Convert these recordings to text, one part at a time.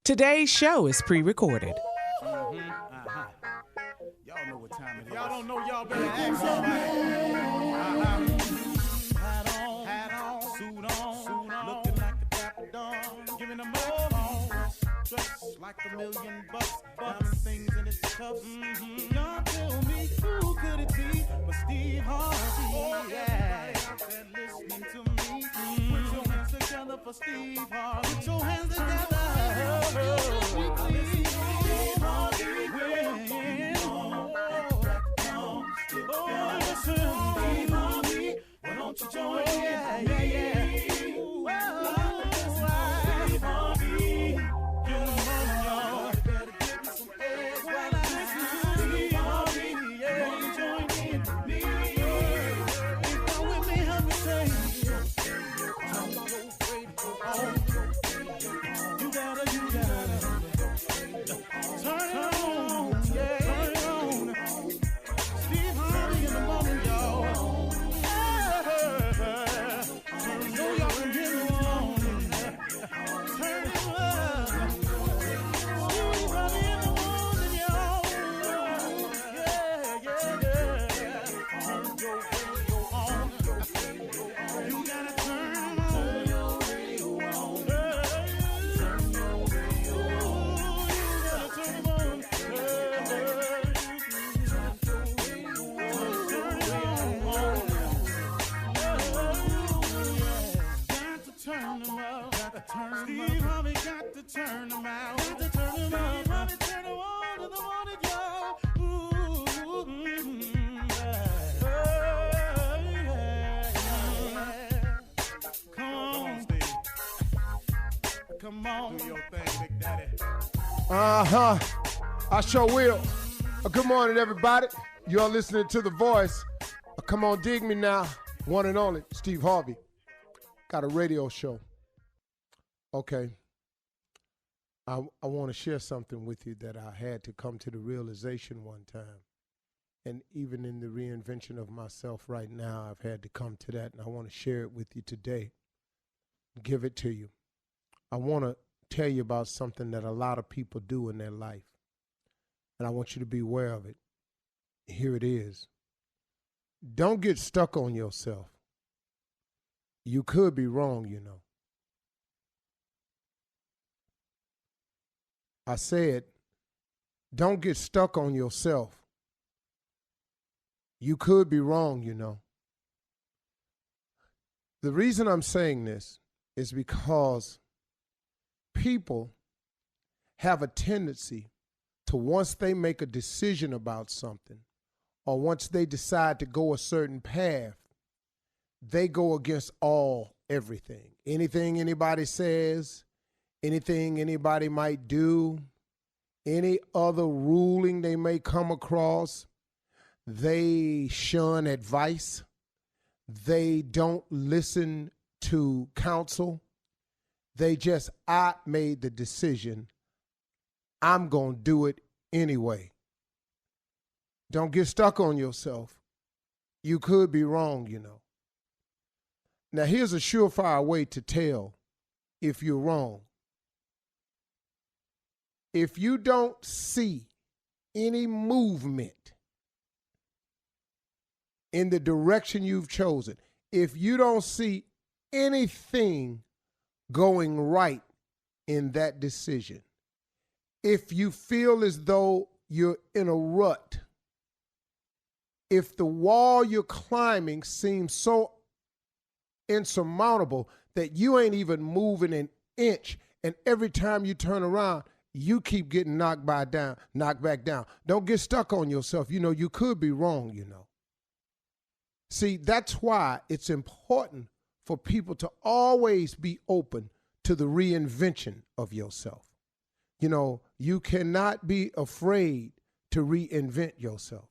Today's show is pre-recorded. Y'all know what time it is. Y'all don't know, y'all better ask somebody. Hat on, suit on, looking like a dapper dawn, giving them all dressed like $1,000,000, diamond things in its cups. Y'all tell me who could it be but Steve Harvey? Yeah, out there listening to me. Put your hands together for Steve Harvey. Put your hands together. Why don't you join me? Yeah. Steve Harvey, get 'em on, y'all. Better give me some eggs while I listen. Steve Harvey, yeah, join me. If you're with me, help me say, you gotta turn it on, yeah. Turn it on. Steve Harvey in the morning, y'all. So y'all can get it on. Turn it up. Steve Harvey in the morning, y'all. Yeah. Turn your radio on. You gotta turn them on. Turn your radio on. Turn your radio on. You gotta turn them on. Steve Harvey got to turn them out. Got to turn them out. Steve Harvey turn them on in the morning, y'all. Come on, Steve. Come on. Do your thing, Big Daddy. I sure will. Good morning, everybody. You're listening to The Voice. Come on, dig me now. One and only, Steve Harvey. Got a radio show. Okay. I want to share something with you that I had to come to the realization one time. And even in the reinvention of myself right now, I've had to come to that, and I want to share it with you today. Give it to you. I want to tell you about something that a lot of people do in their life. And I want you to be aware of it. Here it is. Don't get stuck on yourself. You could be wrong, you know. I said, don't get stuck on yourself. You could be wrong, you know. The reason I'm saying this is because people have a tendency to, once they make a decision about something, or once they decide to go a certain path, they go against everything. Anything anybody says, anything anybody might do, any other ruling they may come across, they shun advice. They don't listen to counsel. They just, I made the decision. I'm going to do it anyway. Don't get stuck on yourself. You could be wrong, you know. Now, here's a surefire way to tell if you're wrong. If you don't see any movement in the direction you've chosen, if you don't see anything going right in that decision, if you feel as though you're in a rut, if the wall you're climbing seems so insurmountable that you ain't even moving an inch, and every time you turn around, you keep getting knocked back down. Don't get stuck on yourself. You know, you could be wrong, you know. See, that's why it's important for people to always be open to the reinvention of yourself. You know, you cannot be afraid to reinvent yourself.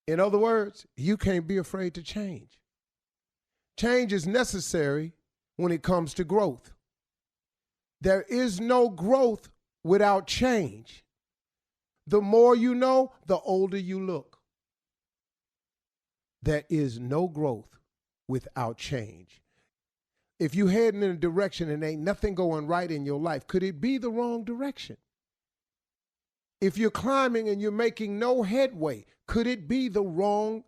In other words, you can't be afraid to change. Change is necessary when it comes to growth. There is no growth without change. The more you know, the older you look. There is no growth without change. If you heading in a direction and ain't nothing going right in your life, could it be the wrong direction? If you're climbing and you're making no headway, could it be the wrong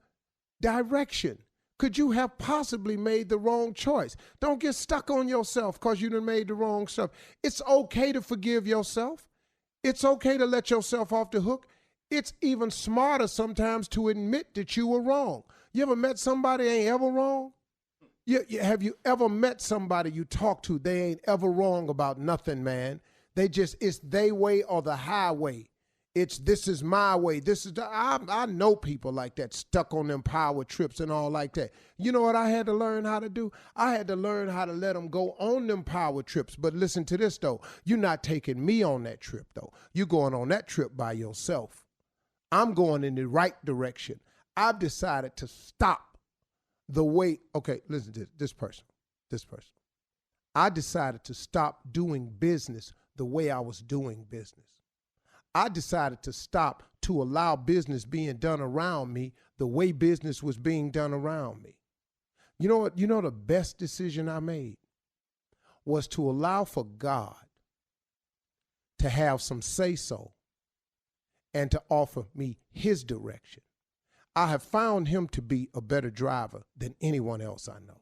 direction? Could you have possibly made the wrong choice? Don't get stuck on yourself because you done made the wrong stuff. It's okay to forgive yourself. It's okay to let yourself off the hook. It's even smarter sometimes to admit that you were wrong. You ever met somebody ain't ever wrong? Have you ever met somebody you talk to, they ain't ever wrong about nothing, man? It's they way or the highway. This is my way. I know people like that, stuck on them power trips and all like that. You know what I had to learn how to do? I had to learn how to let them go on them power trips. But listen to this, though. You're not taking me on that trip, though. You're going on that trip by yourself. I'm going in the right direction. I've decided to stop the way, okay, listen to this person. I decided to stop doing business the way I was doing business. I decided to stop to allow business being done around me the way business was being done around me. You know what? You know the best decision I made was to allow for God to have some say-so and to offer me his direction. I have found him to be a better driver than anyone else I know.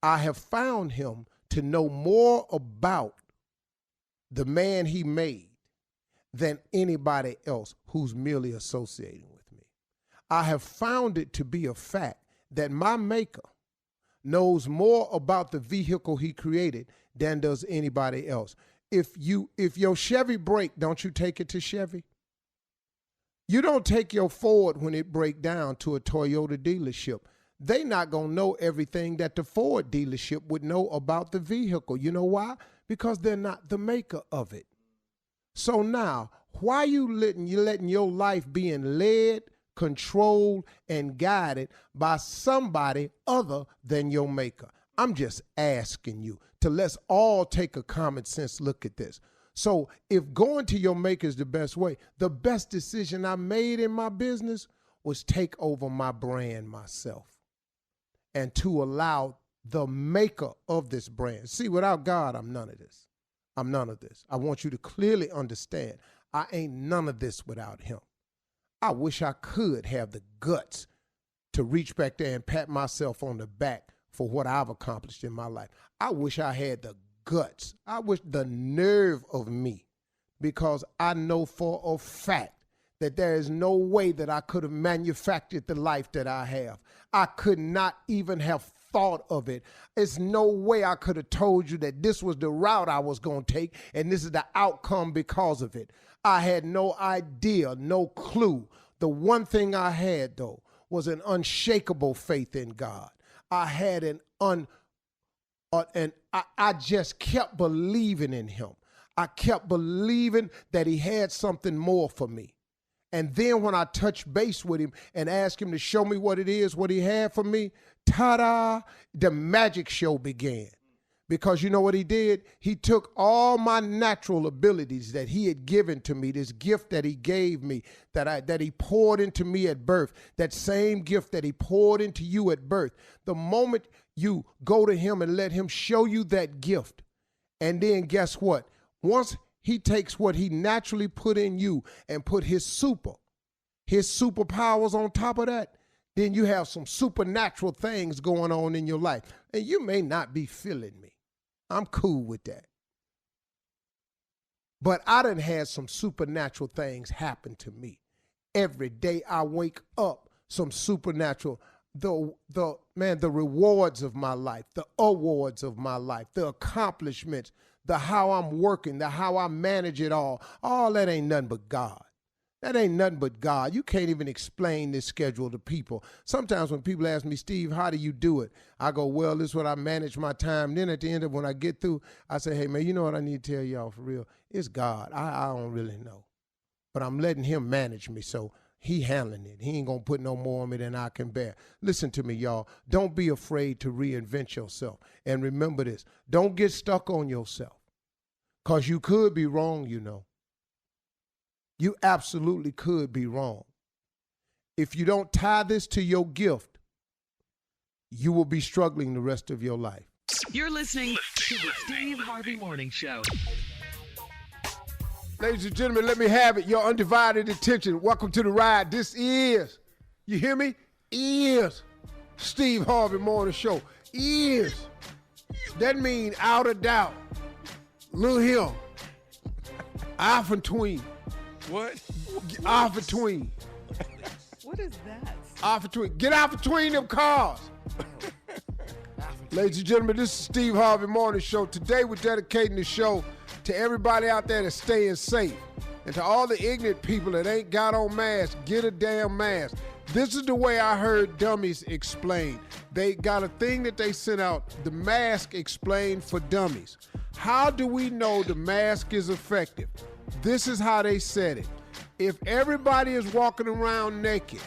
I have found him to know more about the man he made than anybody else who's merely associating with me. I have found it to be a fact that my maker knows more about the vehicle he created than does anybody else. If your Chevy break, don't you take it to Chevy? You don't take your Ford when it break down to a Toyota dealership. They not going to know everything that the Ford dealership would know about the vehicle. You know why? Because they're not the maker of it. So now, why you letting your life being led, controlled, and guided by somebody other than your maker? I'm just asking you to let's all take a common sense look at this. So if going to your maker is the best way, the best decision I made in my business was take over my brand myself and to allow the maker of this brand. See, without God, I'm none of this. I'm none of this. I want you to clearly understand I ain't none of this without him. I wish I could have the guts to reach back there and pat myself on the back for what I've accomplished in my life. I wish I had the guts. I wish the nerve of me, because I know for a fact that there is no way that I could have manufactured the life that I have. I could not even have thought of it. There's no way I could have told you that this was the route I was going to take and this is the outcome because of it. I had no idea, no clue. The one thing I had, though, was an unshakable faith in God. I had I just kept believing in him. I kept believing that he had something more for me. And then when I touched base with him and asked him to show me what it is, what he had for me, ta-da, the magic show began. Because you know what he did? He took all my natural abilities that he had given to me, this gift that he gave me, that he poured into me at birth, that same gift that he poured into you at birth. The moment you go to him and let him show you that gift, and then guess what? Once he takes what he naturally put in you and put his superpowers on top of that, then you have some supernatural things going on in your life. And you may not be feeling me. I'm cool with that. But I done had some supernatural things happen to me. Every day I wake up, some supernatural, the rewards of my life, the awards of my life, the accomplishments, the how I'm working, the how I manage it all that ain't nothing but God. That ain't nothing but God. You can't even explain this schedule to people. Sometimes when people ask me, Steve, how do you do it? I go, well, this is what I manage my time. Then at the end of when I get through, I say, hey, man, you know what I need to tell y'all for real? It's God. I don't really know. But I'm letting him manage me, so he handling it. He ain't going to put no more on me than I can bear. Listen to me, y'all. Don't be afraid to reinvent yourself. And remember this. Don't get stuck on yourself, because you could be wrong, you know. You absolutely could be wrong. If you don't tie this to your gift, you will be struggling the rest of your life. You're listening to the Steve Harvey Morning Show. Ladies and gentlemen, let me have it. Your undivided attention. Welcome to the ride. This is, you hear me? Is Steve Harvey Morning Show. Is. That means out of doubt. Lil Hill. Off and tween. What? Off and tween. What is that? Off and tween. Get out between them cars. Ladies and gentlemen, this is Steve Harvey Morning Show. Today we're dedicating the show to everybody out there that's staying safe. And to all the ignorant people that ain't got on masks, get a damn mask. This is the way I heard dummies explain. They got a thing that they sent out, the mask explained for dummies. How do we know the mask is effective? This is how they said it. If everybody is walking around naked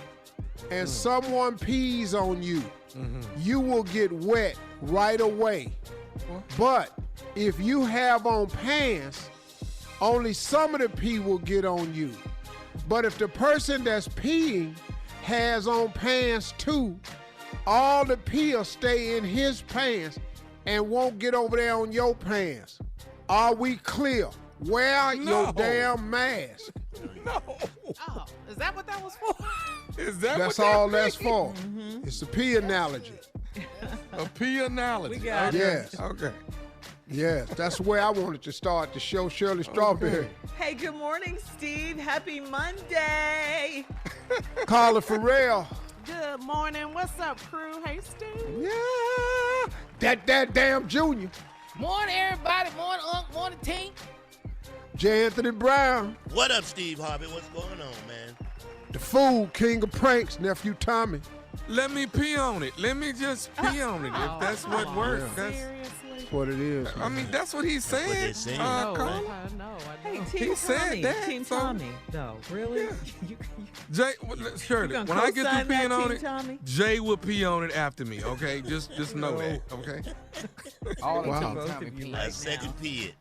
and someone pees on you, you will get wet right away. But if you have on pants, only some of the pee will get on you. But if the person that's peeing has on pants too, all the pee will stay in his pants and won't get over there on your pants. Are we clear? Wear your damn mask. No. Oh, is that what that was for? Is that That's what that all that's means? for. It's a pee analogy. A pee analogy. We got it. Yes. Okay. Yes, that's the way I wanted to start the show, Shirley Strawberry. Hey, good morning, Steve. Happy Monday. Carla Farrell. Good morning. What's up, crew? Hey, Steve. Yeah. That damn Junior. Morning, everybody. Morning, Unc. Morning, team. J. Anthony Brown. What up, Steve Harvey? What's going on, man? The fool, king of pranks, Nephew Tommy. Let me pee on it. Let me just pee on it. If that's what works. That's, Seriously? That's what it is. I mean, that's what he said. what they're saying. Carla. I know. Hey, He Team said Tommy. that, Team so- Tommy, though. Really? Yeah. You- Jay, Shirley, gonna when I get co-sign through peeing that, on Team it, Tommy? Jay will pee on it after me, okay? Just know that, okay? All Wow. Tommy Both of pee. you I right second now. pee it.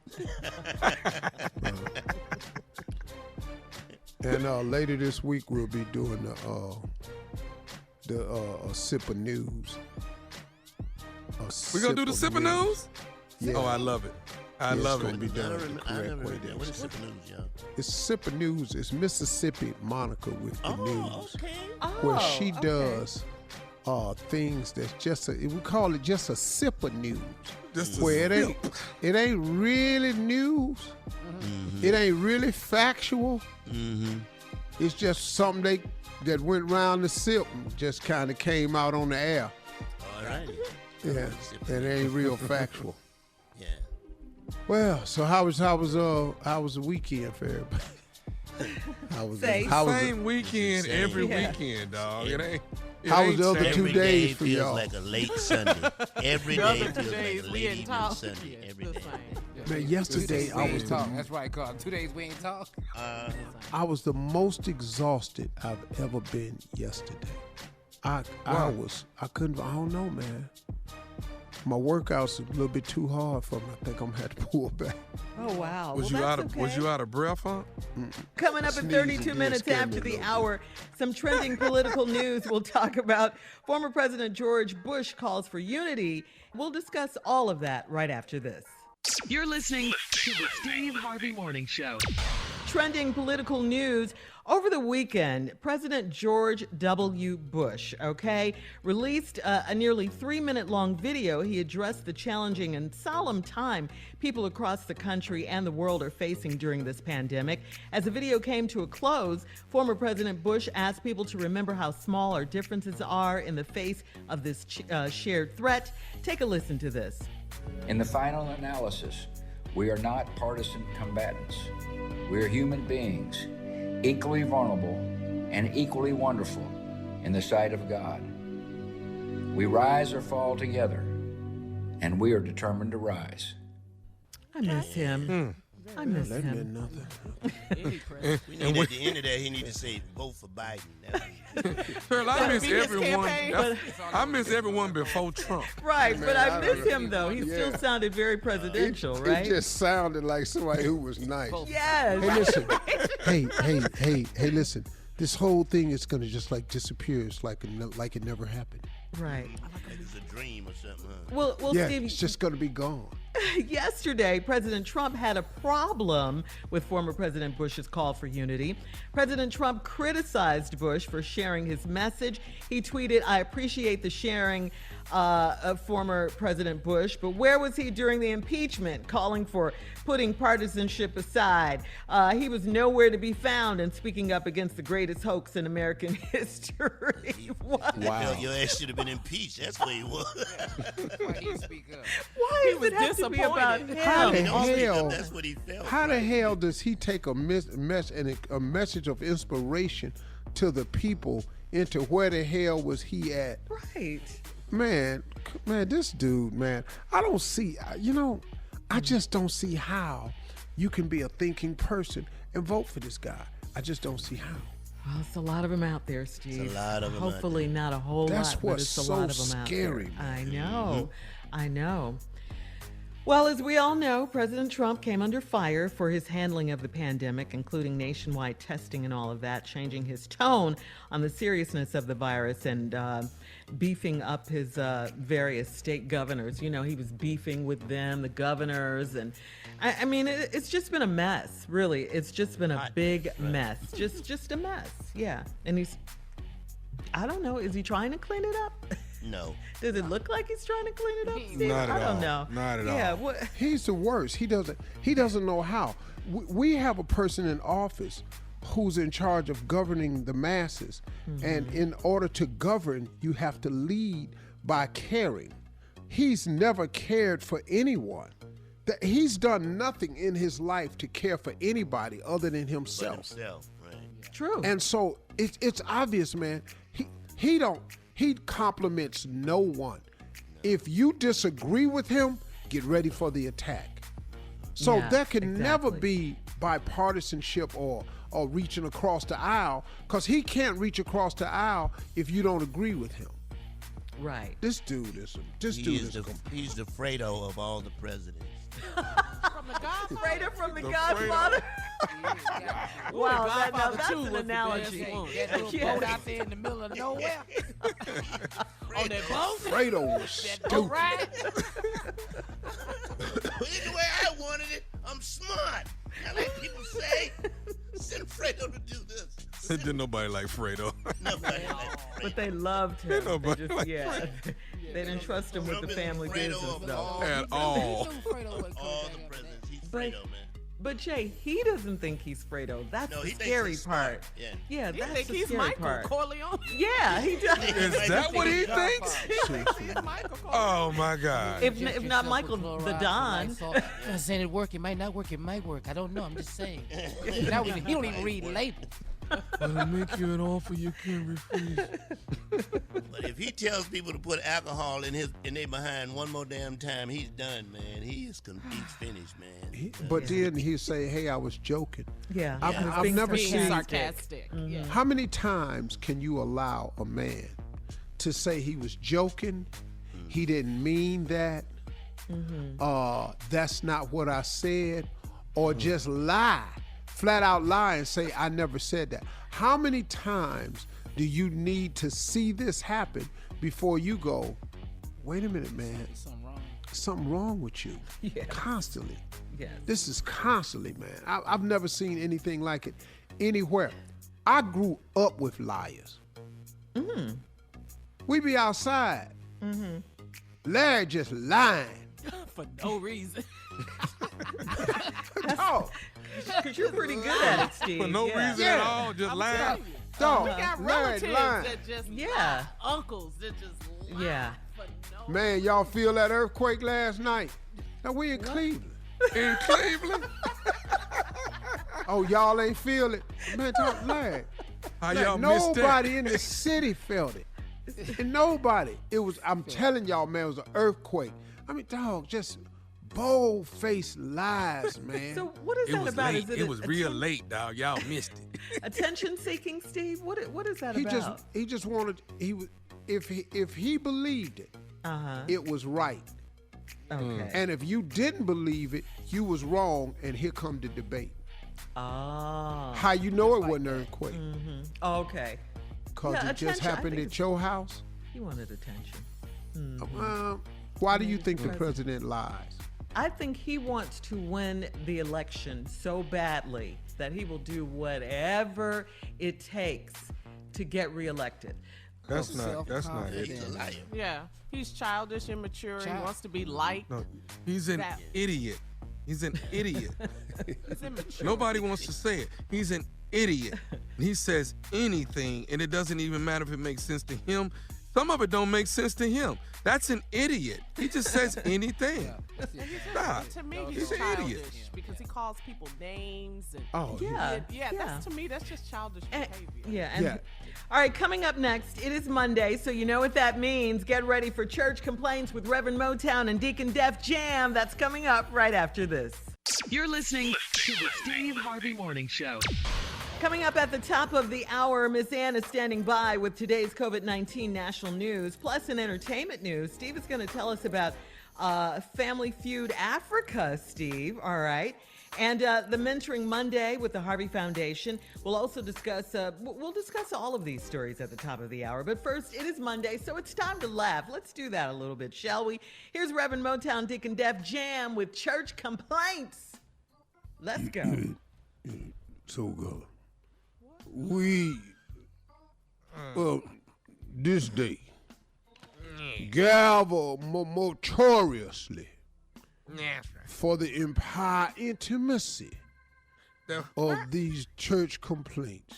And later this week we'll be doing a sip of news. We gonna do the sip of news? Yeah. Oh, I love it. I Yeah, love it's it. gonna be done the I correct never way. heard that. What is Sip of News, y'all? It's sip of news. It's Mississippi Monica with the news, okay. where Oh, she okay. does things that's just we call it just a sip of news. Just Where it ain't really news. It ain't really factual. It's just something that went round the sip and just kind of came out on the air. All righty. Yeah, it ain't real factual. Yeah. Well, so how was the weekend for everybody? How was Say Same weekend Same. every Yeah. weekend, dog. It ain't. It How was ain't the other changed. 2 Every days day for feels y'all? like a late Sunday. Every The day other feels 2 like days a we late didn't evening talk. Sunday. Yeah, Every the day. same. Man, yesterday I was That's right, Carl. 2 days we ain't talk. I was the most exhausted I've ever been yesterday. I don't know, man. My workout's a little bit too hard for me. I think I'm gonna have to pull back. Oh, wow. Was Well, you that's out of Was okay. you out of breath, huh? Coming up at Sneeze 32 again, minutes scared me after a the little hour, some trending political news. We'll talk about former President George Bush calls for unity. We'll discuss all of that right after this. You're listening to the Steve Harvey Morning Show. Trending political news. Over the weekend, President George W. Bush, released a nearly 3-minute long video. He addressed the challenging and solemn time people across the country and the world are facing during this pandemic. As the video came to a close, former President Bush asked people to remember how small our differences are in the face of this shared threat. Take a listen to this. In the final analysis, we are not partisan combatants. We are human beings, equally vulnerable and equally wonderful in the sight of God. We rise or fall together, and we are determined to rise. I miss him. I miss That meant him. nothing. We need at the end of that, he need to say, vote for Biden. Girl, I miss be his everyone. campaign. I miss everyone before Trump. Right, but Man, I I miss don't- him, though. He still Yeah. sounded very presidential, right? It just sounded like somebody who was nice. Yes. Hey, listen. Hey, listen. This whole thing is gonna just like disappear. It's like it never happened. Right. Like it's a dream or something, huh? Well, Yeah, Steve, it's just going to be gone. yesterday, President Trump had a problem with former President Bush's call for unity. President Trump criticized Bush for sharing his message. He tweeted, "I appreciate the sharing of former President Bush, but where was he during the impeachment, calling for putting partisanship aside? He was nowhere to be found and speaking up against the greatest hoax in American history." What? Wow. Your ass should have been impeached. That's where he was. Why he didn't speak up? Why does it have to be about him? How the He don't speak up, hell? that's what he felt. How the right? hell does he take a message of inspiration to the people into where the hell was he at? Right. Man, this dude, man, I don't see, I just don't see how you can be a thinking person and vote for this guy. I just don't see how. Well, it's a lot of them out there, Steve. It's a lot of 'em out Hopefully not a whole That's lot, but what's it's a so lot of them out scary, there. man. I know. I know. Well, as we all know, President Trump came under fire for his handling of the pandemic, including nationwide testing and all of that, changing his tone on the seriousness of the virus and beefing up his various state governors. You know, he was beefing with them, the governors, and I mean, it's just been a mess, really. It's just been a big mess. Just a mess, yeah. And I don't know, is he trying to clean it up? No. Does it look like he's trying to clean it up, Steve? Not at I don't all. know. Not at yeah, all. What? He's the worst. He doesn't know how. We have a person in office who's in charge of governing the masses. And in order to govern, you have to lead by caring. He's never cared for anyone. He's done nothing in his life to care for anybody other than But himself. himself, right? True. And so it's obvious, man. He compliments no one. If you disagree with him, get ready for the attack. So Yeah, there can never exactly. be bipartisanship or reaching across the aisle, because he can't reach across the aisle if you don't agree with him. Right. This dude is He's the Fredo of all the presidents. From the Godfather. Fredo from The The Godfather. Wow, that's Two was an the analogy. best one. That little Yeah. boat out there in the middle of nowhere. On that boat. Fredo was That boat stupid. ride. Either way I wanted it, I'm smart. I like people say, send Fredo to do this. Didn't nobody like Fredo. Nobody like Fredo. But they loved him. They nobody just, like yeah. They didn't trust him with the family Fredo business, of though. all At all. All the presidents. He's But- Fredo, man. But Jay, he doesn't think he's Fredo. That's No, the he thinks scary he's part. smart. Yeah. Yeah, You that's think the he's scary Michael part. Corleone? Yeah, he does. Is that what he thinks? He's Michael Corleone. Oh my God. If not Michael, the Don. I'm saying it work, it might not work, it might work. I don't know, I'm just saying. Now he don't even read labels. I'll make you an offer you can't refuse. But if he tells people to put alcohol in their behind one more damn time, he's done, man. He's finished, man. But then he'll say, "Hey, I was joking." Yeah. I've never Being seen. sarcastic. Yeah. How many times can you allow a man to say he was joking, he didn't mean that, that's not what I said, or just lie, flat out lie and say, I never said that? How many times do you need to see this happen before you go, wait a minute, man, something wrong with you? Yes. Constantly. Yes. This is constantly, man. I've never seen anything like it anywhere. I grew up with liars. We be outside. Larry just lying. For no reason. Dog, Because you're pretty good at it, Steve. For no yeah. reason at all, just lying. dog, We got Larry relatives lying. that just Yeah. lie. Uncles that just lie. Yeah. For no Man, y'all feel that earthquake last night? Now we in Cleveland. In Cleveland? Oh, y'all ain't feel it? Man, talk Larry. How Like, y'all missed that? nobody in the city felt it. And nobody. It was, I'm telling y'all, man, it was an earthquake. I mean, dog, just bold-faced lies, man. So what is It that was about? late. Is It was real late, dog. Y'all missed it. attention-seeking, Steve? What is that he about? just wanted, if he believed it, it was right. Okay. And if you didn't believe it, you was wrong, and here come the debate. Oh. How you know it wasn't an earthquake? Okay. Because Yeah, it just attention, I happened think at your house? He wanted attention. Why do you think the president lies? I think he wants to win the election so badly that he will do whatever it takes to get reelected. That's not it. He's a liar. Yeah, he's childish, immature. He wants to be liked. No, he's an idiot. He's an idiot. He's immature. Nobody wants to say it. He's an idiot. He says anything, and it doesn't even matter if it makes sense to him. Some of it don't make sense to him. That's an idiot. He just says anything. To me, he's an childish idiot. because he calls people names. And Yeah. That's, to me, that's just childish behavior. All right, coming up next, it is Monday, so you know what that means. Get ready for Church Complaints with Reverend Motown and Deacon Def Jam. That's coming up right after this. You're listening to the Steve Harvey Morning Show. Coming up at the top of the hour, Miss Ann is standing by with today's COVID-19 national news, plus in entertainment news. Steve is going to tell us about Family Feud Africa, Steve, all right? And the Mentoring Monday with the Harvey Foundation. We'll also discuss, all of these stories at the top of the hour. But first, it is Monday, so it's time to laugh. Let's do that a little bit, shall we? Here's Reverend Motown, Deacon Def Jam with Church Complaints. Let's go. So, we, this day, gather notoriously for the entire intimacy of these church complaints.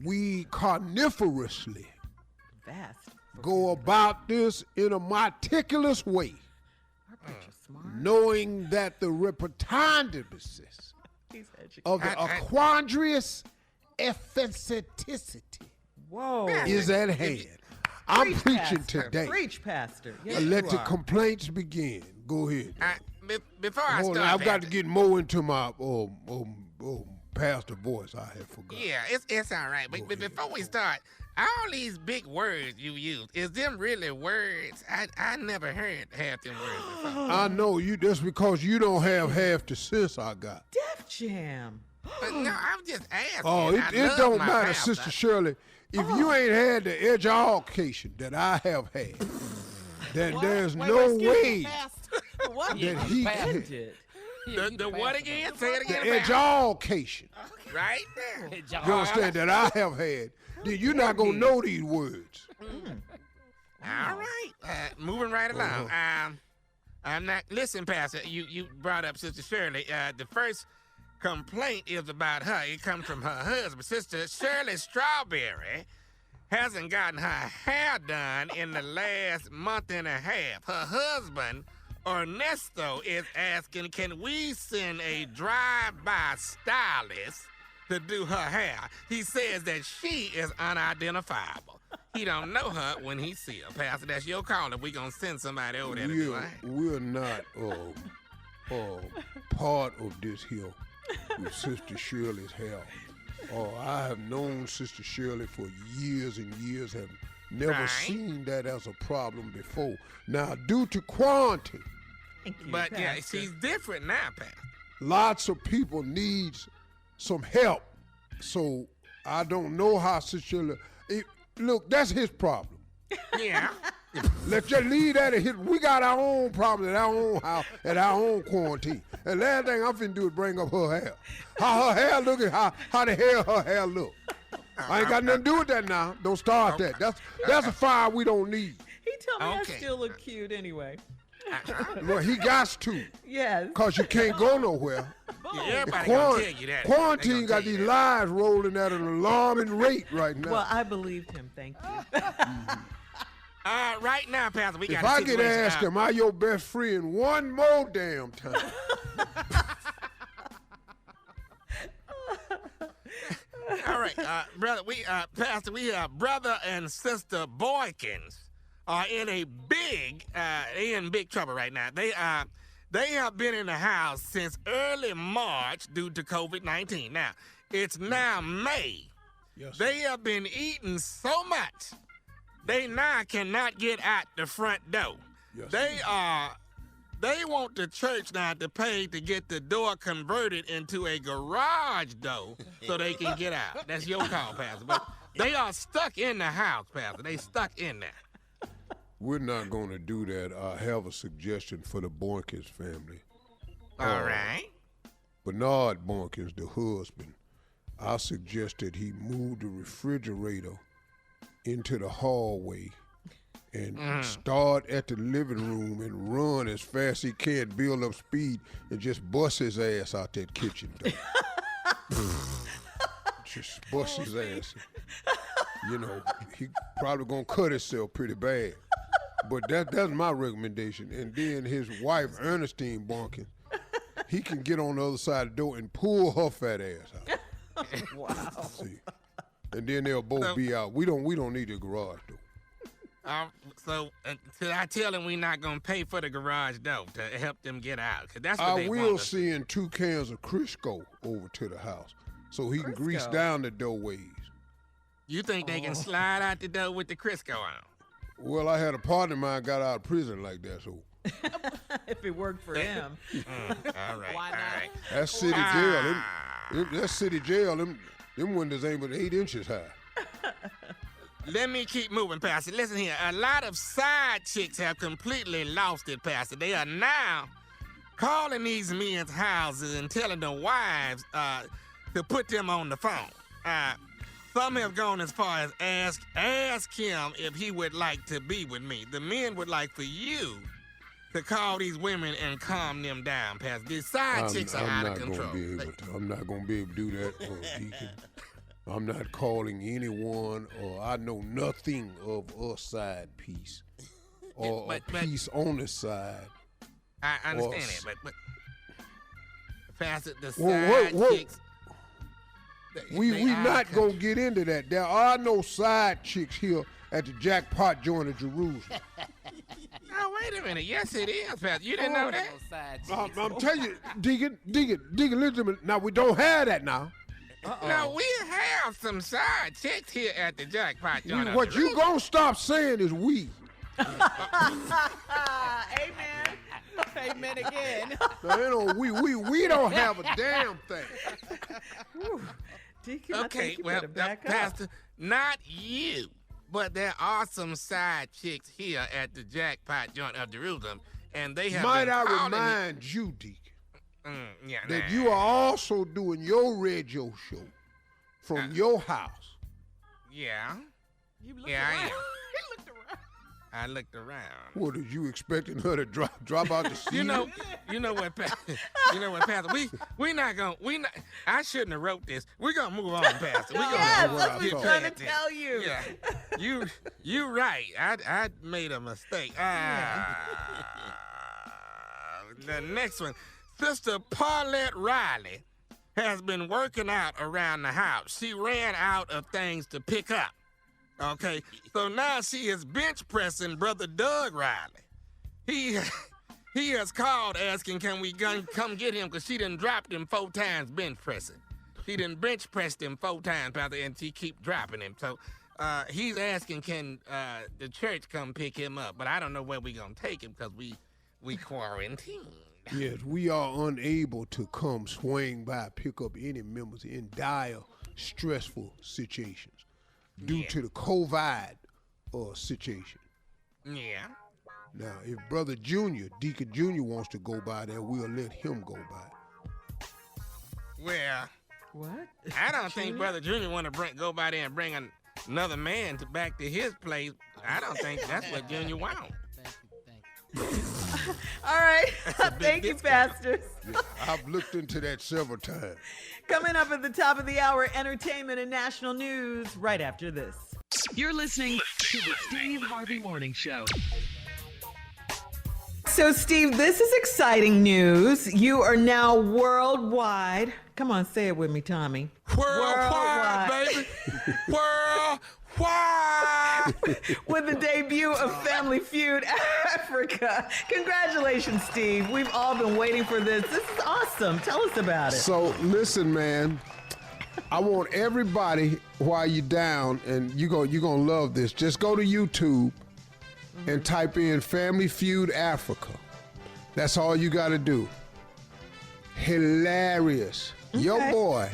We carnivorously go about this in a meticulous way, knowing that the representatives of the aquandrious epheticity is at hand. I'm preaching today. Preach, Pastor. Yes, Let the complaints begin. Go ahead. Before I start, I've got to get more into my pastor voice. I have forgotten. Yeah, it's all right. But before we start, all these big words you use, is them really words? I never heard half them words before. I know you. That's because you don't have half the sense I got. Def Jam. But no, I'm just asking. Oh, it don't matter, Sister Shirley. If you ain't had the education that I have had, then there's no way What? that he Did. The what again? Say it again. the education. Right there. You understand that I have had? Then you're not gonna know these words. All right. Moving right along. I'm not. Listen, Pastor. You brought up Sister Shirley. The first complaint is about her. It comes from her husband. Sister Shirley Strawberry hasn't gotten her hair done in the last month and a half. Her husband, Ernesto, is asking, can we send a drive-by stylist to do her hair? He says that she is unidentifiable. He don't know her when he see her. Pastor, that's your call. If we gonna send somebody over there to do her. We're not part of this here with Sister Shirley's hair. I have known Sister Shirley for years and years, have never seen that as a problem before. Now, due to quarantine, But yeah, she's different now, Pastor. lots of people need some help. So I don't know how Sister Shirley. Look, that's his problem. Yeah. Let's just leave that at his. We got our own problem at our own house, at our own quarantine. And last thing I'm finna do is bring up her hair. How her hair look and how the hair her hair look. I ain't got nothing to do with that now. Don't start that. That's a fire we don't need. He told me I still look cute anyway. Well, he got to. Yes. Because you can't go nowhere. Everybody gonna tell you that. Quarantine got these lies rolling at an alarming rate right now. Well, I believed him. Thank you. Right now, Pastor, we got if I get asked, am I your best friend one more damn time? All right, brother. Pastor, brother and sister Boykins are in big trouble right now. They have been in the house since early March due to COVID-19. Now it's now May. Yes. They have been eating so much, they now cannot get out the front door. Yes. They want the church now to pay to get the door converted into a garage door so they can get out. That's your call, Pastor. But they are stuck in the house, Pastor. They stuck in there. We're not going to do that. I have a suggestion for the Boykins family. All right. Bernard Boykins, the husband, I suggested he move the refrigerator into the hallway and start at the living room and run as fast as he can, build up speed, and just bust his ass out that kitchen door. Just bust his ass. You know, he probably gonna cut himself pretty bad. But that's my recommendation. And then his wife, Ernestine Boykins, he can get on the other side of the door and pull her fat ass out. Wow. See? And then they'll both be out. We don't need a garage door. So I tell him we're not gonna pay for the garage door to help them get out, 'cause that's what I they will want. send 2 cans of Crisco over to the house so he can grease Crisco? down the doorways. You think they can slide out the door with the Crisco on? Well, I had a partner of mine got out of prison like that, so. If it worked for him. All right. Why all not? right. That city jail, that city jail, them windows ain't but 8 inches high. Let me keep moving, Pastor. Listen here. A lot of side chicks have completely lost it, Pastor. They are now calling these men's houses and telling the wives to put them on the phone. Some have gone as far as ask him if he would like to be with me. The men would like for you to call these women and calm them down, Pastor. These side chicks are out of control. I'm not going to be able to do that, Deacon. I'm not calling anyone, or I know nothing of a side piece or a piece on the side. I understand it, but Pastor, the side chicks. We not going to get into that. There are no side chicks here at the Jackpot joint of Jerusalem. Oh, wait a minute. Yes, it is, Pastor. You didn't know that? I'm telling you, Deacon, listen to me. Now, we don't have that now. Now, we have some side chicks here at the Jackpot joint. What you gonna stop saying is we. Amen. Amen again. We don't have a damn thing. Deacon, okay, well, Pastor, not you, but there are some side chicks here at the Jackpot joint of Jerusalem, and they have Might been I calling remind you, Deacon, that nah. you are also doing your radio show from your house. Yeah. You looked Yeah, around. I am. He looked around. I looked around. What, is you expecting her to drop out the seat? You know what, Pastor? We not. I shouldn't have wrote this. We're gonna move on, Pastor. Yes, that's what I'm trying to tell you. Yeah, you right. I made a mistake. The next one, Sister Paulette Riley has been working out around the house. She ran out of things to pick up. Okay, so now she is bench pressing Brother Doug Riley. He has called asking, can we come get him, because she done dropped him 4 times bench pressing. She done bench pressed him 4 times, Pastor, and she keep dropping him. So he's asking, can the church come pick him up? But I don't know where we gonna take him, because we quarantined. Yes, we are unable to come swing by, pick up any members in dire, stressful situations due to the COVID situation. Yeah. Now, if Brother Junior, Deacon Junior wants to go by there, we'll let him go by. Well, what? I don't think Brother Junior want to go by there and bring another man back to his place. I don't think that's what Junior wants. All right. Thank you, pastors. Yeah, I've looked into that several times. Coming up at the top of the hour, entertainment and national news right after this. You're listening to the Steve Harvey Morning Show. So, Steve, this is exciting news. You are now worldwide. Come on, say it with me, Tommy. Worldwide, baby. Worldwide. With the debut of Family Feud Africa. Congratulations, Steve. We've all been waiting for this. This is awesome. Tell us about it. So, listen, man. I want everybody, while you're down, and you're gonna love this, just go to YouTube and type in Family Feud Africa. That's all you got to do. Hilarious. Okay. Your boy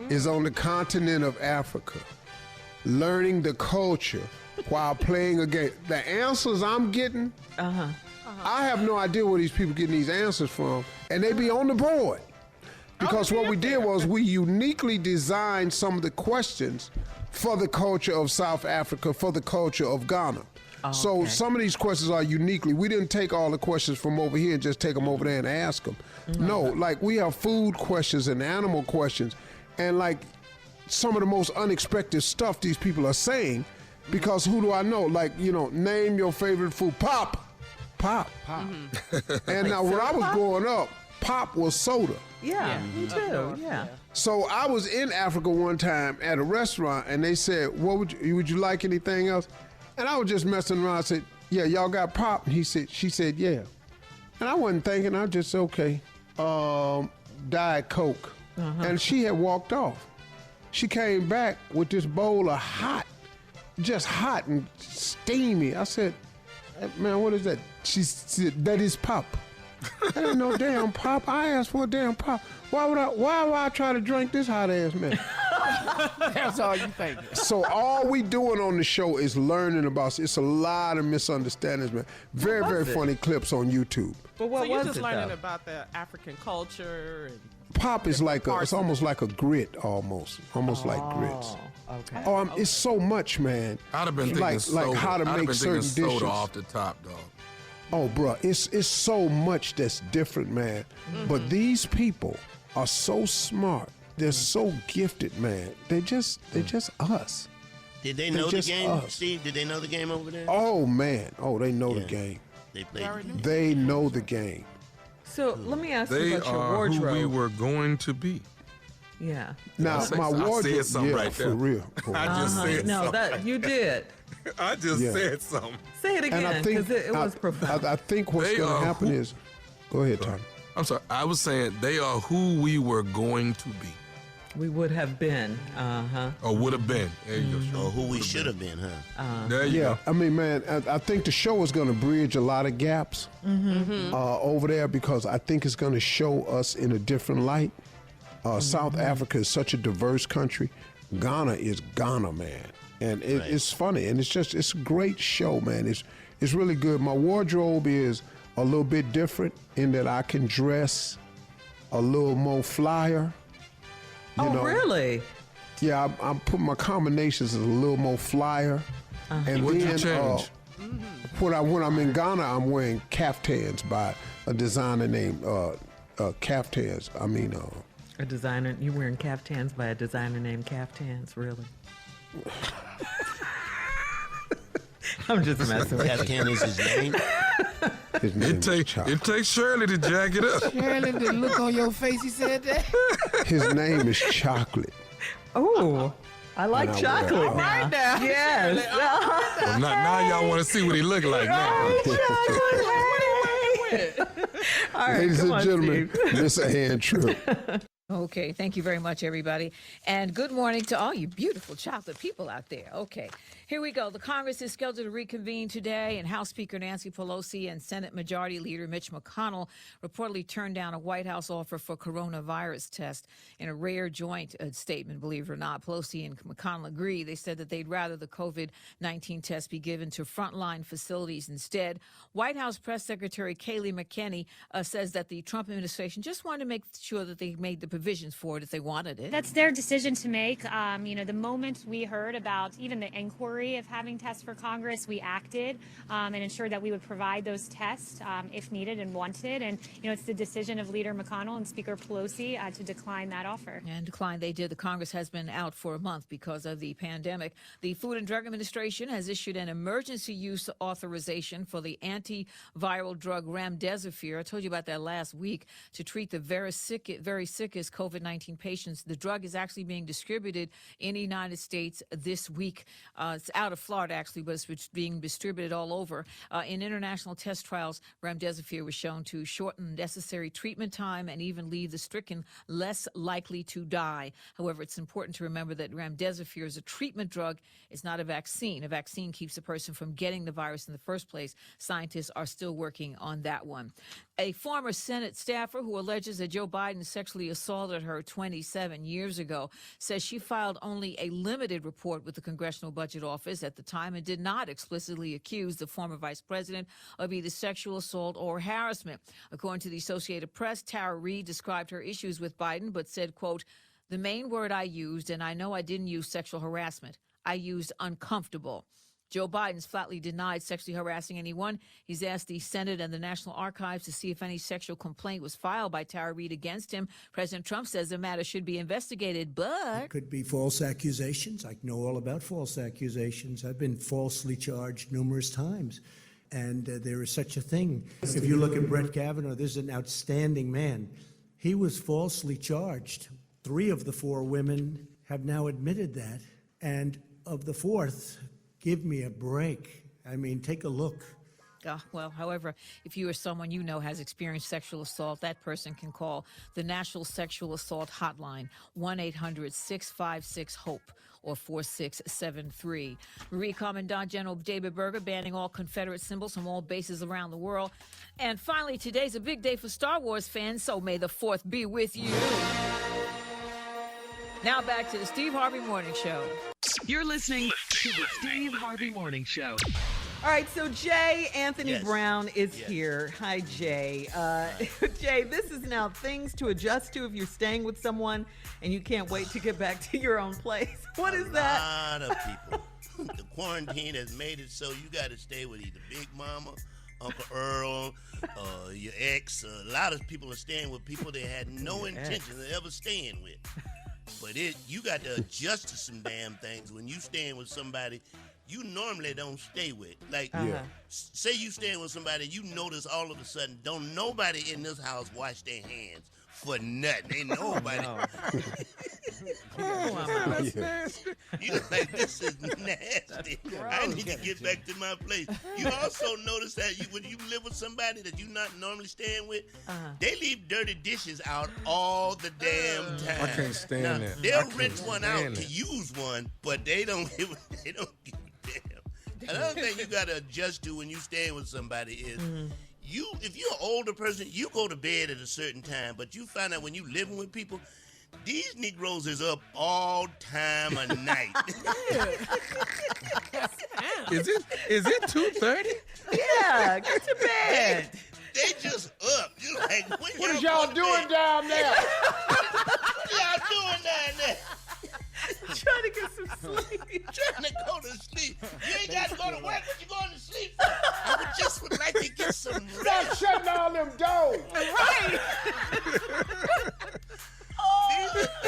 is on the continent of Africa, learning the culture while playing a game. The answers I'm getting, I have no idea where these people getting these answers from, and they be on the board. Because what we did was we uniquely designed some of the questions for the culture of South Africa, for the culture of Ghana. So some of these questions are uniquely, we didn't take all the questions from over here and just take them over there and ask them. No, like we have food questions and animal questions, and like some of the most unexpected stuff these people are saying, because who do I know? Like, you know, name your favorite food. Pop. And now when I was growing up, pop was soda. Yeah, me too. Yeah. So I was in Africa one time at a restaurant, and they said, "What would you like anything else?" And I was just messing around. I said, "Yeah, y'all got pop?" And she said, "Yeah." And I wasn't thinking. I just okay, Diet Coke. And she had walked off. She came back with this bowl of just hot and steamy. I said, "Man, what is that?" She said, "That is pop." I didn't know damn pop. I asked for a damn pop. Why would I try to drink this hot ass man? That's all you think. So all we doing on the show is learning about. It's a lot of misunderstandings, man. Very, very funny clips on YouTube. But what so you're was just it, learning though? about the African culture and Pop is like it's almost like a grit, almost like grits. Okay. Oh, it's so much, man. I'd have been thinking soda. like how to I'd have make been certain thinking dishes. soda off the top, dog. Oh, bro, it's so much that's different, man. But these people are so smart. They're so gifted, man. They're just us. Did they know the game, Steve? Did they know the game over there? Oh man. Oh, they know the game. They played. They know the game. So let me ask you They about your are wardrobe. who we were going to be. Yeah. Now my wardrobe, I said something yeah, right for there. real. I just said No, something. that you did. I just Yeah. said something. Say it And I again, think because it was profound. I think what's They going are to happen who- is, go ahead, Tommy. I'm sorry. I was saying they are who we were going to be, We would have been. or would have been. There you go. Or who we should have been, huh? There you Yeah, go. I mean, man, I think the show is going to bridge a lot of gaps over there, because I think it's going to show us in a different light. South Africa is such a diverse country. Ghana is Ghana, man. And it's funny, and it's a great show, man. It's really good. My wardrobe is a little bit different in that I can dress a little more flyer. You know? Really? Yeah, I'm putting my combinations as a little more flyer. And What'd you then change? when I'm in Ghana, I'm wearing caftans by a designer named Caftans. I mean, A designer, you wearing caftans by a designer named Caftans, really? I'm just messing with you. Caftan is his name. his name is Chocolate. It takes Shirley to jack it up. Shirley, the look on your face, he said that. His name is Chocolate. Oh, I like And I chocolate wear, now. Right now. Yes. Well, now y'all want to see what he look like now. All right, Ladies come and on, gentlemen, Steve. Miss Ann Tripp. Okay, thank you very much, everybody. And good morning to all you beautiful chocolate people out there. Okay, here we go. The Congress is scheduled to reconvene today, and House Speaker Nancy Pelosi and Senate Majority Leader Mitch McConnell reportedly turned down a White House offer for coronavirus test in a rare joint statement, believe it or not. Pelosi and McConnell agree. They said that they'd rather the COVID-19 test be given to frontline facilities instead. White House Press Secretary Kayleigh McEnany says that the Trump administration just wanted to make sure that they made the provisions for it if they wanted it. That's their decision to make. The moment we heard about even the inquiry of having tests for Congress, we acted and ensured that we would provide those tests if needed and wanted. And, it's the decision of Leader McConnell and Speaker Pelosi to decline that offer. And decline they did. The Congress has been out for a month because of the pandemic. The Food and Drug Administration has issued an emergency use authorization for the antiviral drug remdesivir. I told you about that last week, to treat the very sickest COVID-19 patients. The drug is actually being distributed in the United States this week. It's out of Florida, actually, but it's being distributed all over. In international test trials, remdesivir was shown to shorten necessary treatment time and even leave the stricken less likely to die. However, it's important to remember that remdesivir is a treatment drug. It's not a vaccine. A vaccine keeps a person from getting the virus in the first place. Scientists are still working on that one. A former Senate staffer who alleges that Joe Biden sexually assaulted her 27 years ago says she filed only a limited report with the Congressional Budget Office at the time and did not explicitly accuse the former vice president of either sexual assault or harassment. According to the Associated Press, Tara Reid described her issues with Biden but said, quote, "The main word I used, and I know I didn't use sexual harassment, I used uncomfortable." Joe Biden's flatly denied sexually harassing anyone. He's asked the Senate and the National Archives to see if any sexual complaint was filed by Tara Reid against him. President Trump says the matter should be investigated, but... It could be false accusations. I know all about false accusations. I've been falsely charged numerous times, and there is such a thing. If you look at Brett Kavanaugh, this is an outstanding man. He was falsely charged. 3 of the 4 women have now admitted that, and of the 4th... Give me a break. I mean, take a look. Well, however, if you or someone you know has experienced sexual assault, that person can call the National Sexual Assault Hotline, 1-800-656-HOPE or 4673. Marie Commandant General David Berger banning all Confederate symbols from all bases around the world. And finally, today's a big day for Star Wars fans, so may the 4th be with you. Now back to the Steve Harvey Morning Show. You're listening to the Steve Harvey Morning Show. All right, so Jay Anthony Yes. Brown is Yes. here. Hi, Jay. Jay, this is now things to adjust to if you're staying with someone and you can't wait to get back to your own place. What is that? A lot of people. The quarantine has made it so you got to stay with either Big Mama, Uncle Earl, your ex. A lot of people are staying with people they had no intention of ever staying with. But you got to adjust to some damn things when you staying with somebody you normally don't stay with. Like, say you staying with somebody, you notice all of a sudden, don't nobody in this house wash their hands for nothing. Ain't nobody. You like, this is nasty. I need to get back to my place. You also notice that when you live with somebody that you're not normally staying with, they leave dirty dishes out all the damn time. I can't stand that. They'll rinse one out to use one, but they don't give a damn. Another thing you got to adjust to when you staying with somebody is if you're an older person, you go to bed at a certain time, but you find out when you living with people, these Negroes is up all time of night. Is it 2:30? Yeah, get to bed. They just up. You're like, What is y'all doing down there? What y'all doing down there? Trying to get some sleep. Trying to go to sleep. You ain't got to go to work, but you going to sleep. I would like to get some rest. Stop shutting all them doors. Right.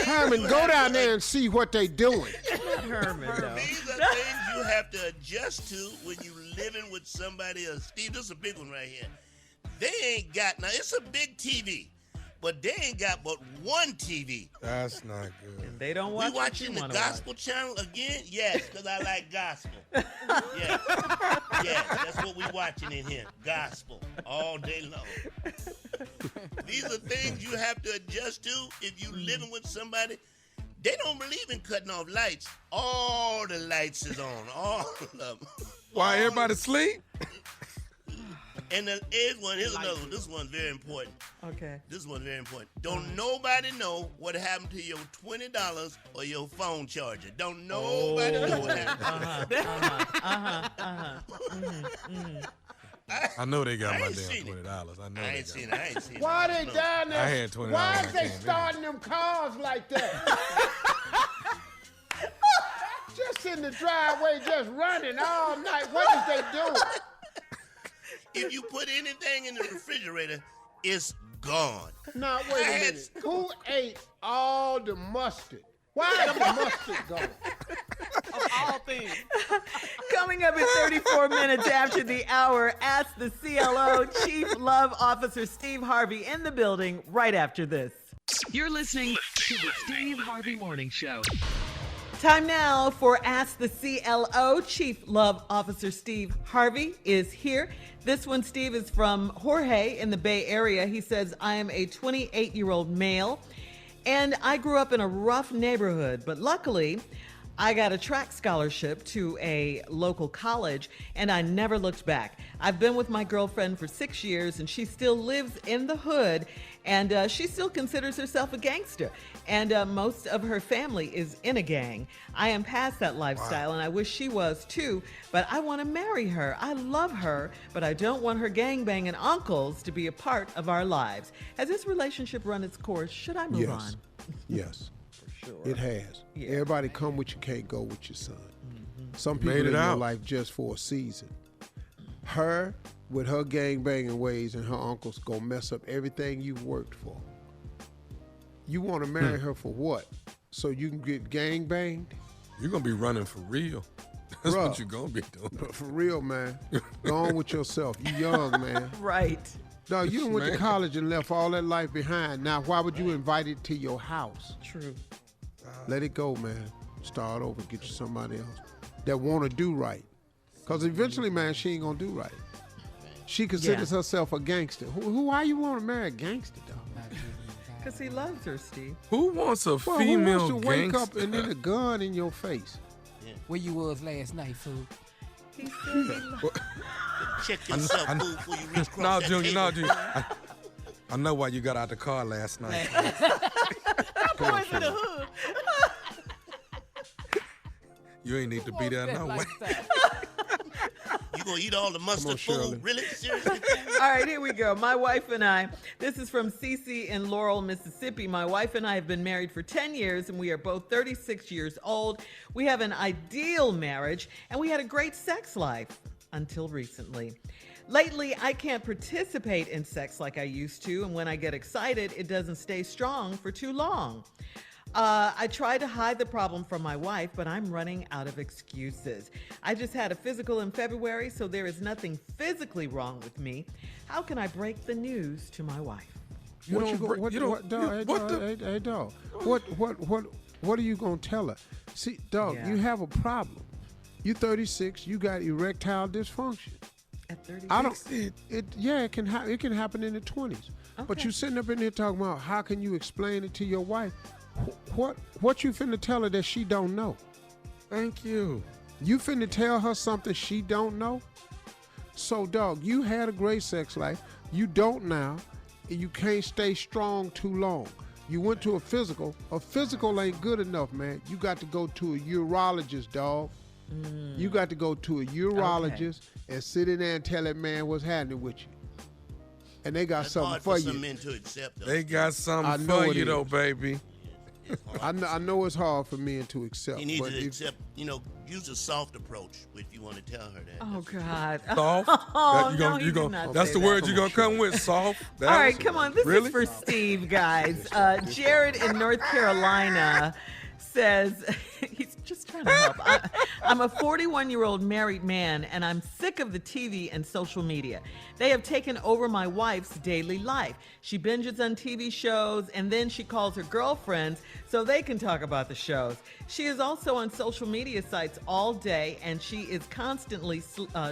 Herman, go down there and see what they doing. Herman, though. These are things you have to adjust to when you living with somebody else. Steve, this is a big one right here. They ain't got, now it's a big TV, but they ain't got but one TV. That's not good. And they don't watch We watching the gospel channel again? Yes, because I like gospel. Yes, that's what we watching in here. Gospel all day long. These are things you have to adjust to if you living with somebody. They don't believe in cutting off lights. All the lights is on, all of them. Why, everybody sleep? And here's another one. This one's very important. Okay. This one's very important. Don't nobody know what happened to your $20 or your phone charger. Don't nobody know what happened. I know they got I my ain't damn seen $20. I know I they ain't got seen it. it. I ain't seen it. Why they down there? I had $20 Why I is they can't starting them cars like that? Just in the driveway, just running all night. What is they doing? If you put anything in the refrigerator, it's gone. Now, wait a minute. Who ate all the mustard? Why is the mustard gone? Of all things. Coming up in 34 minutes after the hour, ask the CLO Chief Love Officer Steve Harvey in the building right after this. You're listening to the Steve Harvey Morning Show. Time now for Ask the CLO. Chief Love Officer Steve Harvey is here. This one, Steve, is from Jorge in the Bay Area. He says, I am a 28-year-old male, and I grew up in a rough neighborhood, but luckily, I got a track scholarship to a local college, and I never looked back. I've been with my girlfriend for 6 years, and she still lives in the hood, and she still considers herself a gangster. And most of her family is in a gang. I am past that lifestyle, and I wish she was too, but I want to marry her. I love her, but I don't want her gangbanging uncles to be a part of our lives. Has this relationship run its course? Should I move on? Yes. Sure. It has. Yeah. Everybody come with you, can't go with your son. Mm-hmm. Some people in your life just for a season. Her, with her gang-banging ways and her uncles, gonna mess up everything you've worked for. You want to marry her for what? So you can get gang-banged? You're gonna be running for real. That's Bruh, what you're gonna be doing. For real, man. Go on with yourself. You young, man. Right. No, you done went to Man. college and left all that life behind. Now, why would you invite it to your house? True. Let it go, man. Start over. Get you somebody else that want to do right. Because eventually, man, she ain't going to do right. She considers herself a gangster. Why you want to marry a gangster, dog? Because he loves her, Steve. Who wants a Well, female who wants to wake gangster? up and then a gun in your face? Where you was last night, fool? He said he loves Check yourself, fool, before you reach across No, that Junior, no, table. Junior. I know why you got out the car last night. Boys in the hood. You ain't need to be there no way. You gonna eat all the mustard Shirley. food? Really? Seriously? All right, here we go. My wife and I, this is from Cece in Laurel, Mississippi. My wife and I have been married for 10 years, and we are both 36 years old. We have an ideal marriage, and we had a great sex life until recently. Lately, I can't participate in sex like I used to, and when I get excited, it doesn't stay strong for too long. I try to hide the problem from my wife, but I'm running out of excuses. I just had a physical in February, so there is nothing physically wrong with me. How can I break the news to my wife? Hey, dog. What are you gonna tell her? See, dog, you have a problem. You 36. You got erectile dysfunction. At 36? I don't. It can happen in the 20s. But you sitting up in here talking about how can you explain it to your wife? What you finna tell her that she don't know? Thank you. You finna tell her something she don't know? So, dog, you had a great sex life. You don't now. And you can't stay strong too long. You went to a physical. A physical ain't good enough, man. You got to go to a urologist, dog. You got to go to a urologist and sit in there and tell that man what's happening with you. And they got That's something hard for some you. men to accept, though. They got something I know for it you, though, is. baby. I know it's hard for men to accept. You need but to if- accept, use a soft approach if you want to tell her that. Oh, God. Soft? Oh, You no, gonna- he you did gonna- not that's say the that. word you're going to come with, soft? All right, come on. This Really? is for Steve, guys. Jared in North Carolina says, he's just trying to help. I'm a 41-year-old married man, and I'm sick of the TV and social media. They have taken over my wife's daily life. She binges on TV shows, and then she calls her girlfriends so they can talk about the shows. She is also on social media sites all day, and she is constantly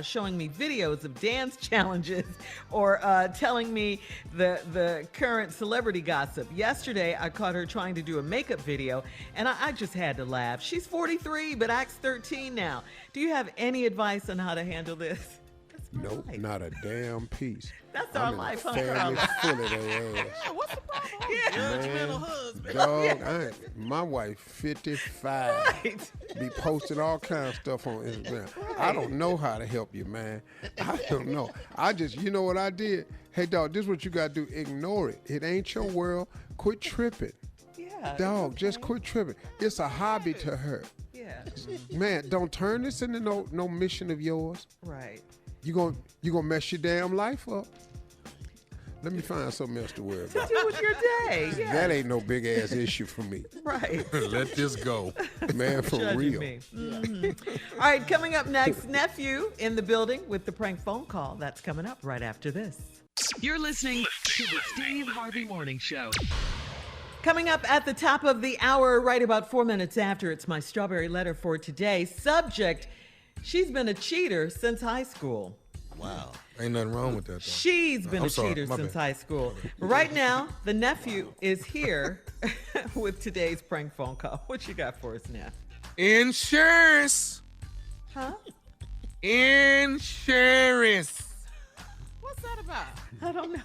showing me videos of dance challenges or telling me the current celebrity gossip. Yesterday, I caught her trying to do a makeup video, and I just had to laugh. She's 43, but acts 13 now. Do you have any advice on how to handle this? Nope, not a damn piece. That's our I'm in life, a huh, family Carla? full of their ass. Yeah, what's the problem? Man, Judgmental husband. dog, my wife 55. Right. Be posting all kinds of stuff on Instagram. I don't know how to help you, man. I don't know. You know what I did? Hey, dog, this is what you got to do. Ignore it. It ain't your world. Quit tripping. Yeah. Dog, just quit tripping. It's a hobby to her. Yeah. Man, don't turn this into no mission of yours. Right. You gonna mess your damn life up. Let me find something else to worry about. Do with your day. Yeah. That ain't no big ass issue for me. Right. Let this go. Man, for Judging real. me. Mhm. All right, coming up next, Nephew in the building with the prank phone call. That's coming up right after this. You're listening to the Steve Harvey Morning Show. Coming up at the top of the hour, right about 4 minutes after, it's my strawberry letter for today. Subject, she's been a cheater since high school. Wow. Ain't nothing wrong with that, though. She's been I'm a sorry, cheater my since bad. high school. Right now, the nephew is here with today's prank phone call. What you got for us, Neff? Insurance. Huh? Insurance. What's that about? I don't know.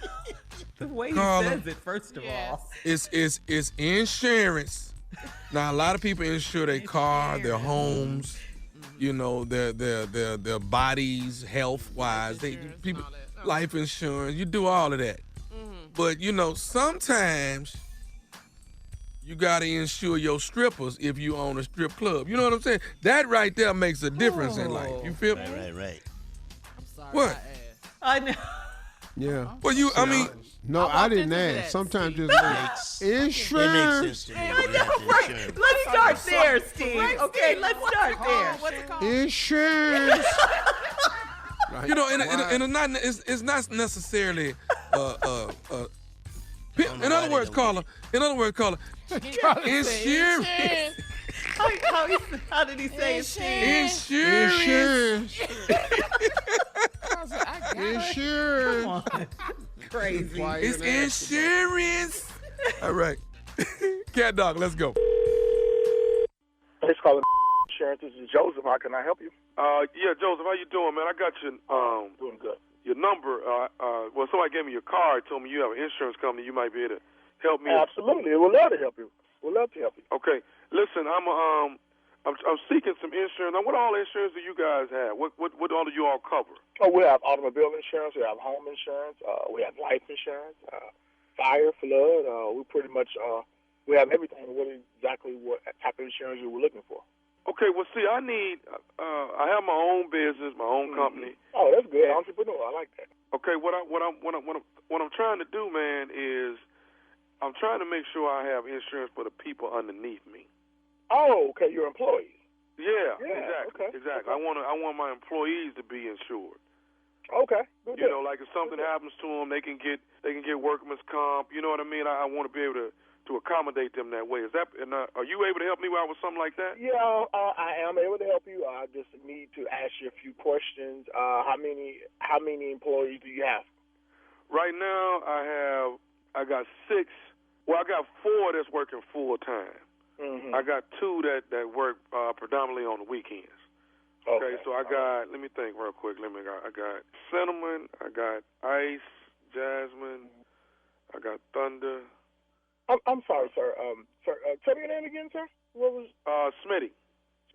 The way he Carla, says it, first of all. It's insurance. Now a lot of people insure their car, their homes, you know, their bodies, health wise. People life insurance. You do all of that. But you know, sometimes you gotta insure your strippers if you own a strip club. You know what I'm saying? That right there makes a difference in life. You feel me? Right. I'm sorry. What? I know. Yeah. Well, I mean. No, I didn't ask. Sometimes just insurance. I know, right. Let's start there, Steve. Okay, let's start there. What's it called? Insurance. Right. You know, and it's not necessarily in other words, Carla. Insurance. How did he say it, Steve? Insurance. Insurance. Come on. Crazy. It's insurance. All right. Cat Dog, let's go. Thanks for calling insurance. This is Joseph. How can I help you? Yeah, Joseph, how you doing, man? I got your Doing good. your number. Well, somebody gave me your card, told me you have an insurance company. You might be able to help me. Absolutely. We'll love to help you. Okay. Listen, I'm seeking some insurance. Now, what all insurance do you guys have? What all do you all cover? Oh, we have automobile insurance. We have home insurance. We have life insurance. Fire, flood. We pretty much we have everything. What type of insurance you were looking for? Okay. Well, see, I have my own business, my own company. Oh, that's good. Entrepreneur. I like that. Okay. What I'm trying to do, man, is I'm trying to make sure I have insurance for the people underneath me. Oh, okay. Your employees. Yeah, exactly. Exactly. Okay. I want my employees to be insured. Okay. Good. You know, like if something happens to them, they can get workman's comp. You know what I mean? I want to be able to accommodate them that way. Is that? And are you able to help me out with something like that? Yeah, I am able to help you. I just need to ask you a few questions. How many employees do you have? Right now, I got 6. Well, I got 4 that's working full time. Mm-hmm. I got 2 that work predominantly on the weekends. Okay, so I got. Let me think real quick. I got cinnamon. I got ice, jasmine. I got thunder. I'm sorry, sir. Sir, tell me your name again, sir. What was? Smitty.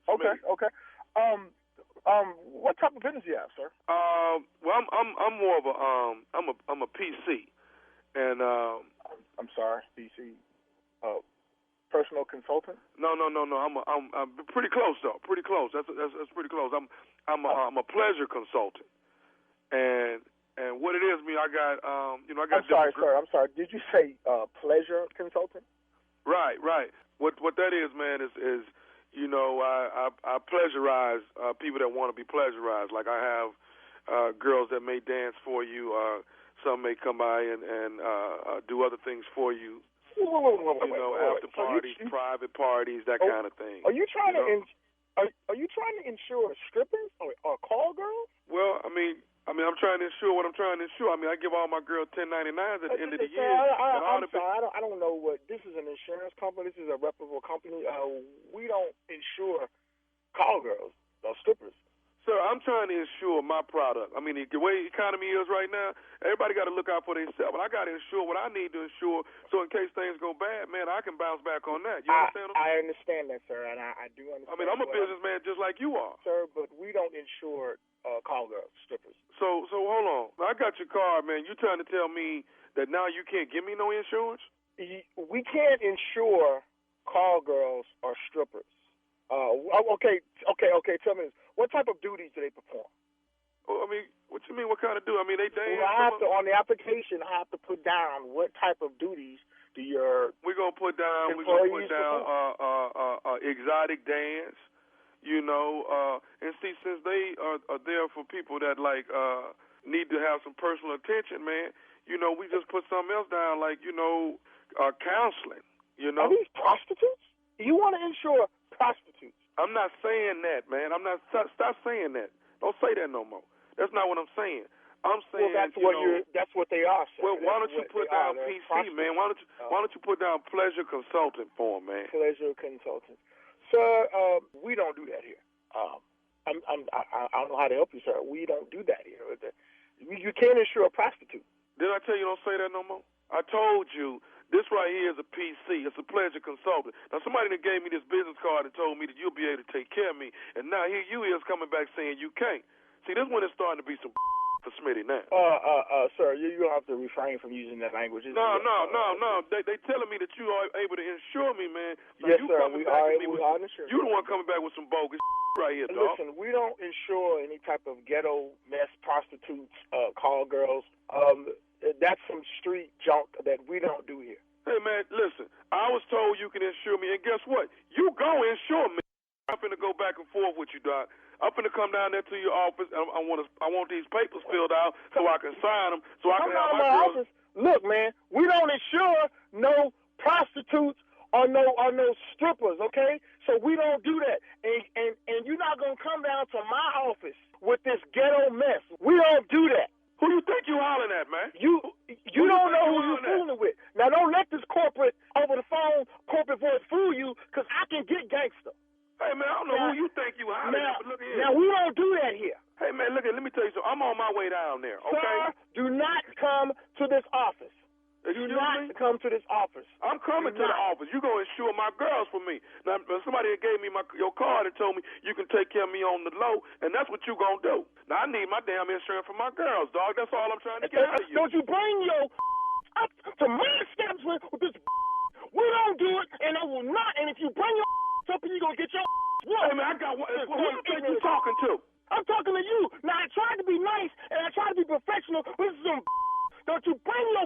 Okay. What type of business do you have, sir? Well, I'm more of I'm a PC, and I'm sorry, PC. Personal consultant? No. I'm pretty close though. Pretty close. That's pretty close. I'm a pleasure consultant, and what it is, I got I got. I'm sorry. Did you say pleasure consultant? Right. What that is, man, is I pleasurize people that want to be pleasurized. Like I have girls that may dance for you. Some may come by and do other things for you. After parties, private parties, that kind of thing. Are you trying to insure strippers or call girls? Well, I mean, I'm trying to insure what I'm trying to insure. I mean, I give all my girls 1099s at the end of the year. I'm sorry, I don't know what this is. An insurance company. This is a reputable company. We don't insure call girls or strippers. Sir, I'm trying to insure my product. I mean, the way the economy is right now, everybody got to look out for themselves. But I got to insure what I need to insure, so in case things go bad, man, I can bounce back on that. You understand? I understand that, sir, and I do understand. I mean, I'm a businessman just like you are. Sir, but we don't insure call girls, strippers. So hold on. I got your card, man. You trying to tell me that now you can't give me no insurance? We can't insure call girls or strippers. Okay. Tell me this. What type of duties do they perform? Oh, I mean, what you mean? What kind of do? I mean, they dance. Well, on the application, I have to put down what type of duties do your We're gonna put down exotic dance. And see, since they are there for people that need to have some personal attention, man. We just put something else down, like counseling. Are these prostitutes? You want to insure prostitutes? I'm not saying that, man. I'm not. Stop saying that. Don't say that no more. That's not what I'm saying. I'm saying that's what they are. Sir. Well, why don't you put down PC, man? Why don't you put down pleasure consultant for them, man? Pleasure consultant. Sir, we don't do that here. I don't know how to help you, sir. We don't do that here. You can't insure a prostitute. Did I tell you don't say that no more? I told you this right here is a PC. It's a pleasure consultant. Now, somebody that gave me this business card and told me that you'll be able to take care of me, and now here you is coming back saying you can't. See, this one is starting to be some for Smitty now. Sir, you don't have to refrain from using that language. No. They telling me that you are able to insure me, man. Now, yes, you sir. coming We back are to me able with to insure. You the one coming back with some bogus right here, dog. Listen, we don't insure any type of ghetto mess prostitutes, call girls. That's some street junk that we don't do here. Hey, man, listen. I was told you can insure me, and guess what? You go insure me. I'm finna go back and forth with you, Doc. I'm finna come down there to your office. And I want these papers filled out so I can sign them, so I can have my girls. Office. Look, man, we don't insure no prostitutes or no strippers, okay? So we don't do that. And you're not gonna come down to my office with this ghetto mess. We don't do that. Who you think you hollering at, man? You don't know who you're fooling with. Now, don't let this corporate over the phone corporate voice fool you, because I can get gangster. Hey, man, I don't know who you think you hollering at, but look here. Now, we don't do that here. Hey, man, look here, let me tell you something. I'm on my way down there, okay? Sir, do not come to this office. Excuse Do not me? come to this office. I'm coming to the office. You gonna insure my girls for me. Now, somebody gave me your card and told me you can take care of me on the low, and that's what you gonna do. Now, I need my damn insurance for my girls, dog. That's all I'm trying to get out of you. Don't you bring your up to my establishment with this. We don't do it, and I will not. And if you bring your up, you're gonna get your. Hey, man, I got one. Who you think you talking to? I'm talking to you. Now, I tried to be nice, and I tried to be professional, but this is some. Don't you bring your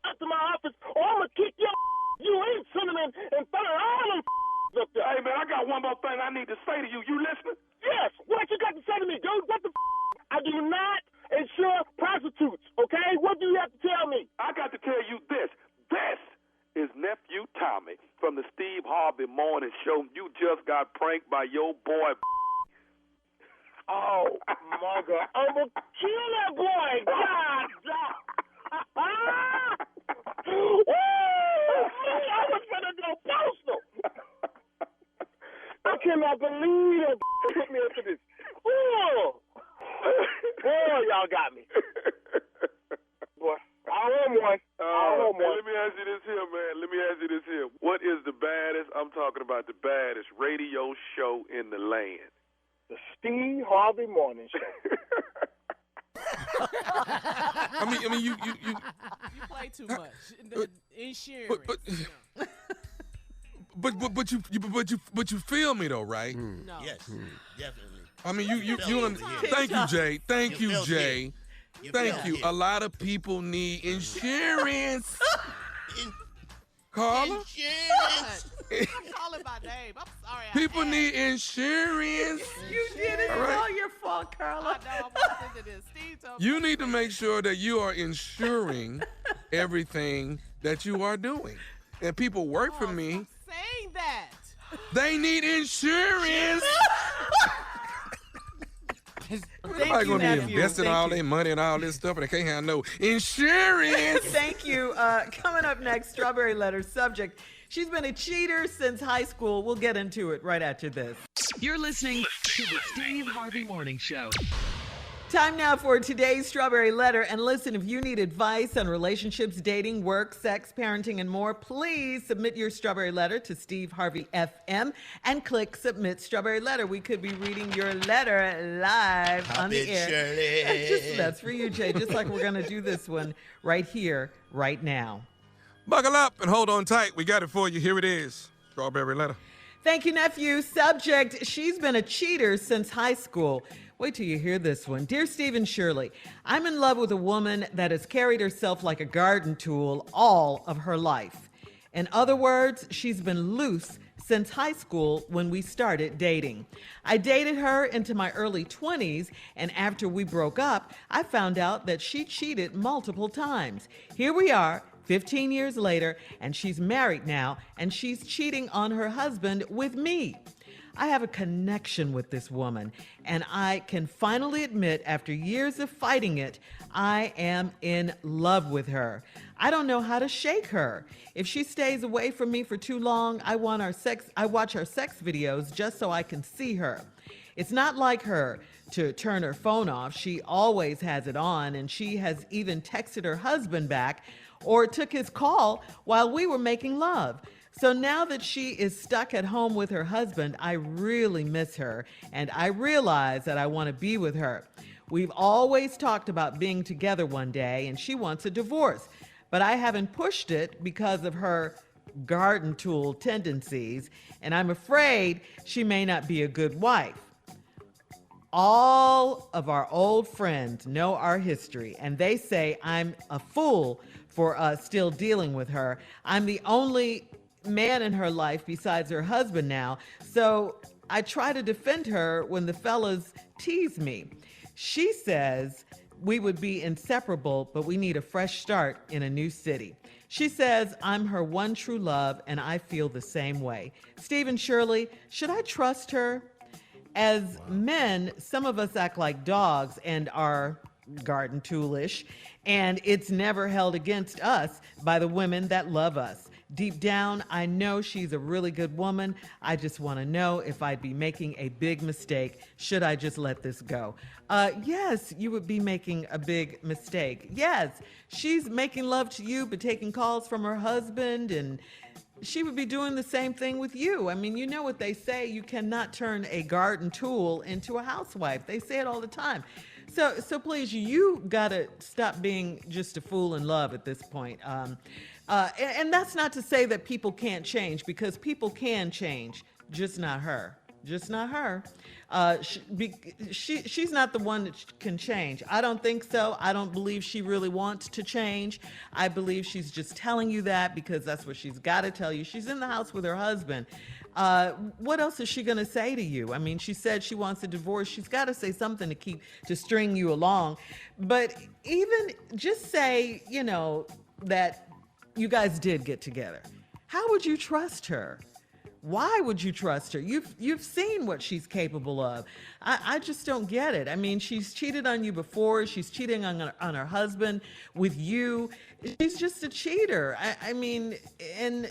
up to my office, or I'm gonna kick your. You ain't cinnamon and thunder all them up there. Hey, man, I got one more thing I need to say to you. You listening? Yes. What you got to say to me, dude? What the I do not insure prostitutes, okay? What do you have to tell me? I got to tell you this. This is Nephew Tommy from the Steve Harvey Morning Show. You just got pranked by your boy. Oh, my God. I'm going to kill that boy. God. I was going to go postal. I cannot believe that put me into this. Oh, y'all got me. Boy, I want one. Let me ask you this here, man. Let me ask you this here. What is the baddest, I'm talking about the baddest radio show in the land? The Steve Harvey Morning Show. I mean, you play too much. The insurance. But you feel me though, right? No. Yes, definitely. I mean, you thank you, Jay. Thank you, Jay. Thank you. A lot of people need insurance. Carla? Insurance. I'm calling my name. I'm sorry. People need insurance. You did it. It's all your fault, Carla. I know. I'm listening to this. Steve told me. You need to make sure that you are insuring everything that you are doing. And people work for me. Stop saying that. They need insurance. Everybody gonna be investing all their money and all this stuff, and they can't have no insurance. Thank you. Coming up next, Strawberry Letter subject. She's been a cheater since high school. We'll get into it right after this. You're listening to the Steve Harvey Morning Show. Time now for today's Strawberry Letter. And listen, if you need advice on relationships, dating, work, sex, parenting, and more, please submit your Strawberry Letter to Steve Harvey FM and click Submit Strawberry Letter. We could be reading your letter live on the air. Shirley. That's for you, Jay, just like we're going to do this one right here, right now. Buckle up and hold on tight. We got it for you. Here it is. Strawberry Letter. Thank you, nephew. Subject, she's been a cheater since high school. Wait till you hear this one. Dear Steve and Shirley, I'm in love with a woman that has carried herself like a garden tool all of her life. In other words, she's been loose since high school when we started dating. I dated her into my early 20s, and after we broke up, I found out that she cheated multiple times. Here we are, 15 years later, and she's married now, and she's cheating on her husband with me. I have a connection with this woman, and I can finally admit, after years of fighting it, I am in love with her. I don't know how to shake her. If she stays away from me for too long, I watch our sex videos just so I can see her. It's not like her to turn her phone off. She always has it on, and she has even texted her husband back or took his call while we were making love. So now that she is stuck at home with her husband, I really miss her, and I realize that I want to be with her. We've always talked about being together one day, and she wants a divorce, but I haven't pushed it because of her garden tool tendencies, and I'm afraid she may not be a good wife. All of our old friends know our history, and they say I'm a fool for still dealing with her. I'm the only man in her life besides her husband now, so I try to defend her when the fellas tease me. She says we would be inseparable, but we need a fresh start in a new city. She says I'm her one true love, and I feel the same way. Steve and Shirley, should I trust her? As men, some of us act like dogs and are garden toolish, and it's never held against us by the women that love us. Deep down, I know she's a really good woman. I just want to know if I'd be making a big mistake. Should I just let this go? Yes, you would be making a big mistake. Yes, she's making love to you, but taking calls from her husband, and she would be doing the same thing with you. I mean, you know what they say, you cannot turn a garden tool into a housewife. They say it all the time. So please, you gotta stop being just a fool in love at this point. And that's not to say that people can't change, because people can change, just not her. Just not her. She's not the one that can change. I don't think so. I don't believe she really wants to change. I believe she's just telling you that because that's what she's got to tell you. She's in the house with her husband. What else is she going to say to you? I mean, she said she wants a divorce. She's got to say something to string you along. But even just say, that you guys did get together. How would you trust her? Why would you trust her? You've seen what she's capable of. I just don't get it. I mean, she's cheated on you before. She's cheating on her husband with you. She's just a cheater. I mean, and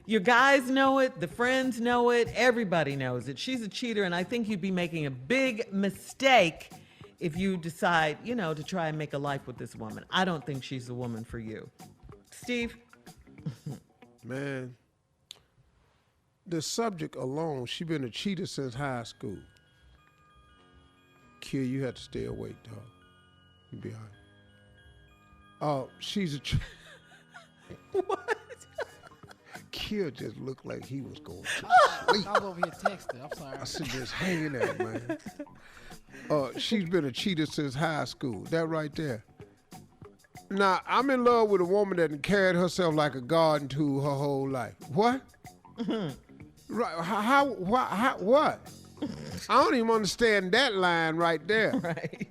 your guys know it. The friends know it. Everybody knows it. She's a cheater, and I think you'd be making a big mistake if you decide, to try and make a life with this woman. I don't think she's the woman for you. Steve? Man. The subject alone, she been a cheater since high school. Kid, you have to stay awake, dog. You'll be all right. She's a What? Kid just looked like he was going to sleep. I was over here texting. I'm sorry. I said, just hanging out, man. She's been a cheater since high school. That right there. Now, I'm in love with a woman that carried herself like a garden tool her whole life. What? Right? How? What? I don't even understand that line right there. Right.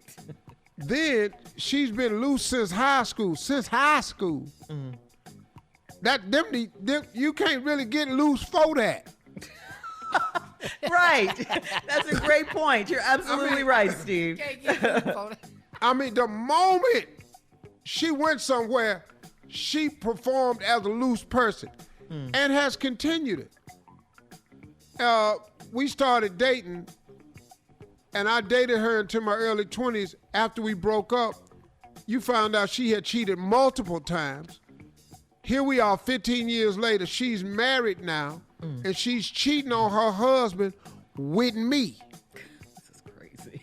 Then she's been loose since high school. Since high school. You can't really get loose for that. Right. That's a great point. You're absolutely right, Steve. I mean, the moment she went somewhere, she performed as a loose person and has continued it. We started dating, and I dated her into my early 20s. After we broke up, you found out she had cheated multiple times. Here we are 15 years later. She's married now, and she's cheating on her husband with me. This is crazy.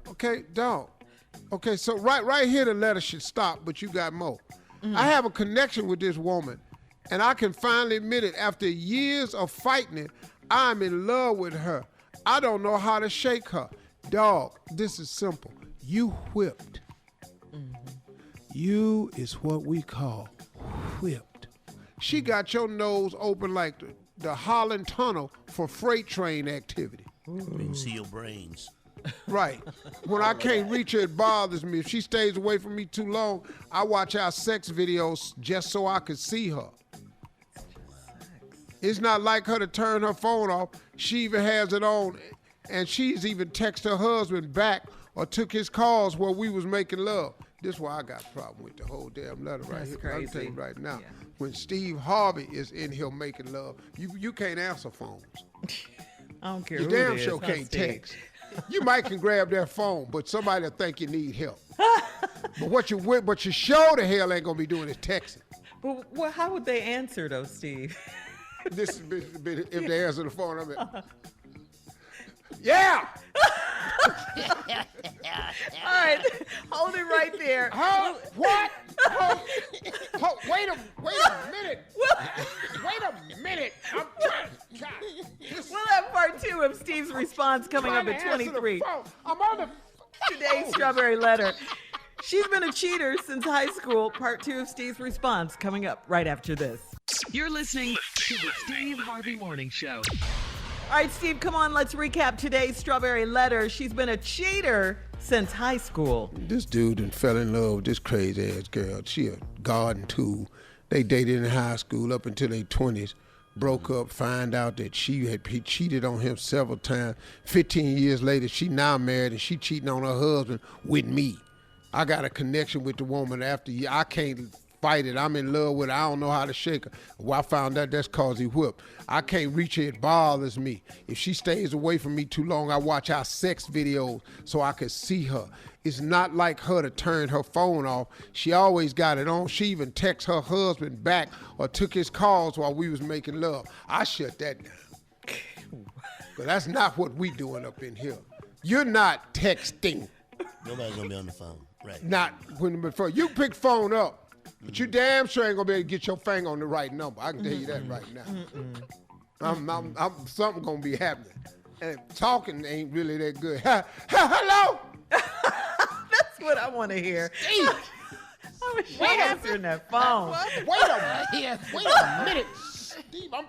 Okay, dog. Okay, so right here the letter should stop, but you got more. I have a connection with this woman, and I can finally admit it. After years of fighting it, I'm in love with her. I don't know how to shake her. Dog, this is simple. You whipped. You is what we call whipped. She got your nose open like the Holland Tunnel for freight train activity. You can see your brains. Right. When I can't reach her, it bothers me. If she stays away from me too long, I watch our sex videos just so I can see her. It's not like her to turn her phone off. She even has it on, and she's even texted her husband back or took his calls while we was making love. This is why I got a problem with the whole damn letter right That's here. crazy. I'm telling you right now, Yeah. when Steve Harvey is in here making love, you can't answer phones. I don't care You who damn it is, sure huh, can't Steve? text. You might can grab that phone, but somebody will think you need help. But what you sure the hell ain't gonna be doing is texting. But how would they answer though, Steve? This if they answer the phone, I'm like, yeah. All right, hold it right there. What? Wait a minute. Wait a minute. I'm trying. God, We'll have part 2 of Steve's response coming up at 23. I'm on the Today's Strawberry Letter. She's been a cheater since high school. Part 2 of Steve's response coming up right after this. You're listening to the Steve Harvey Morning Show. All right, Steve, come on. Let's recap today's Strawberry Letter. She's been a cheater since high school. This dude done fell in love with this crazy ass girl. She a garden tool. They dated in high school up until their 20s. Broke up, find out that he cheated on him several times. 15 years later, she now married and she cheating on her husband with me. I got a connection with the woman after I can't fight it. I'm in love with her. I don't know how to shake her. Well, I found out that's cause he whipped. I can't reach her. It bothers me. If she stays away from me too long, I watch our sex videos so I can see her. It's not like her to turn her phone off. She always got it on. She even texted her husband back or took his calls while we was making love. I shut that down. But that's not what we doing up in here. You're not texting. Nobody's gonna be on the phone, right? Not when before. You pick phone up, but you damn sure ain't gonna be able to get your finger on the right number. I can tell you that right now. I'm something gonna be happening. And talking ain't really that good. Hello? That's what I want to hear. Steve! I wish she answering that phone. Wait a minute. Steve, I'm...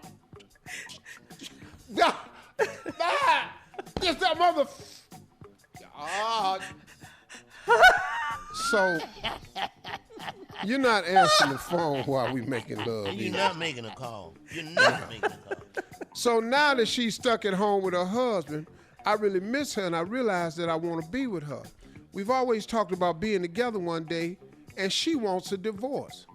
Just that mother... So, you're not answering the phone while we making love. And you're not making a call. You're not making a call. So now that she's stuck at home with her husband, I really miss her and I realize that I want to be with her. We've always talked about being together one day and she wants a divorce.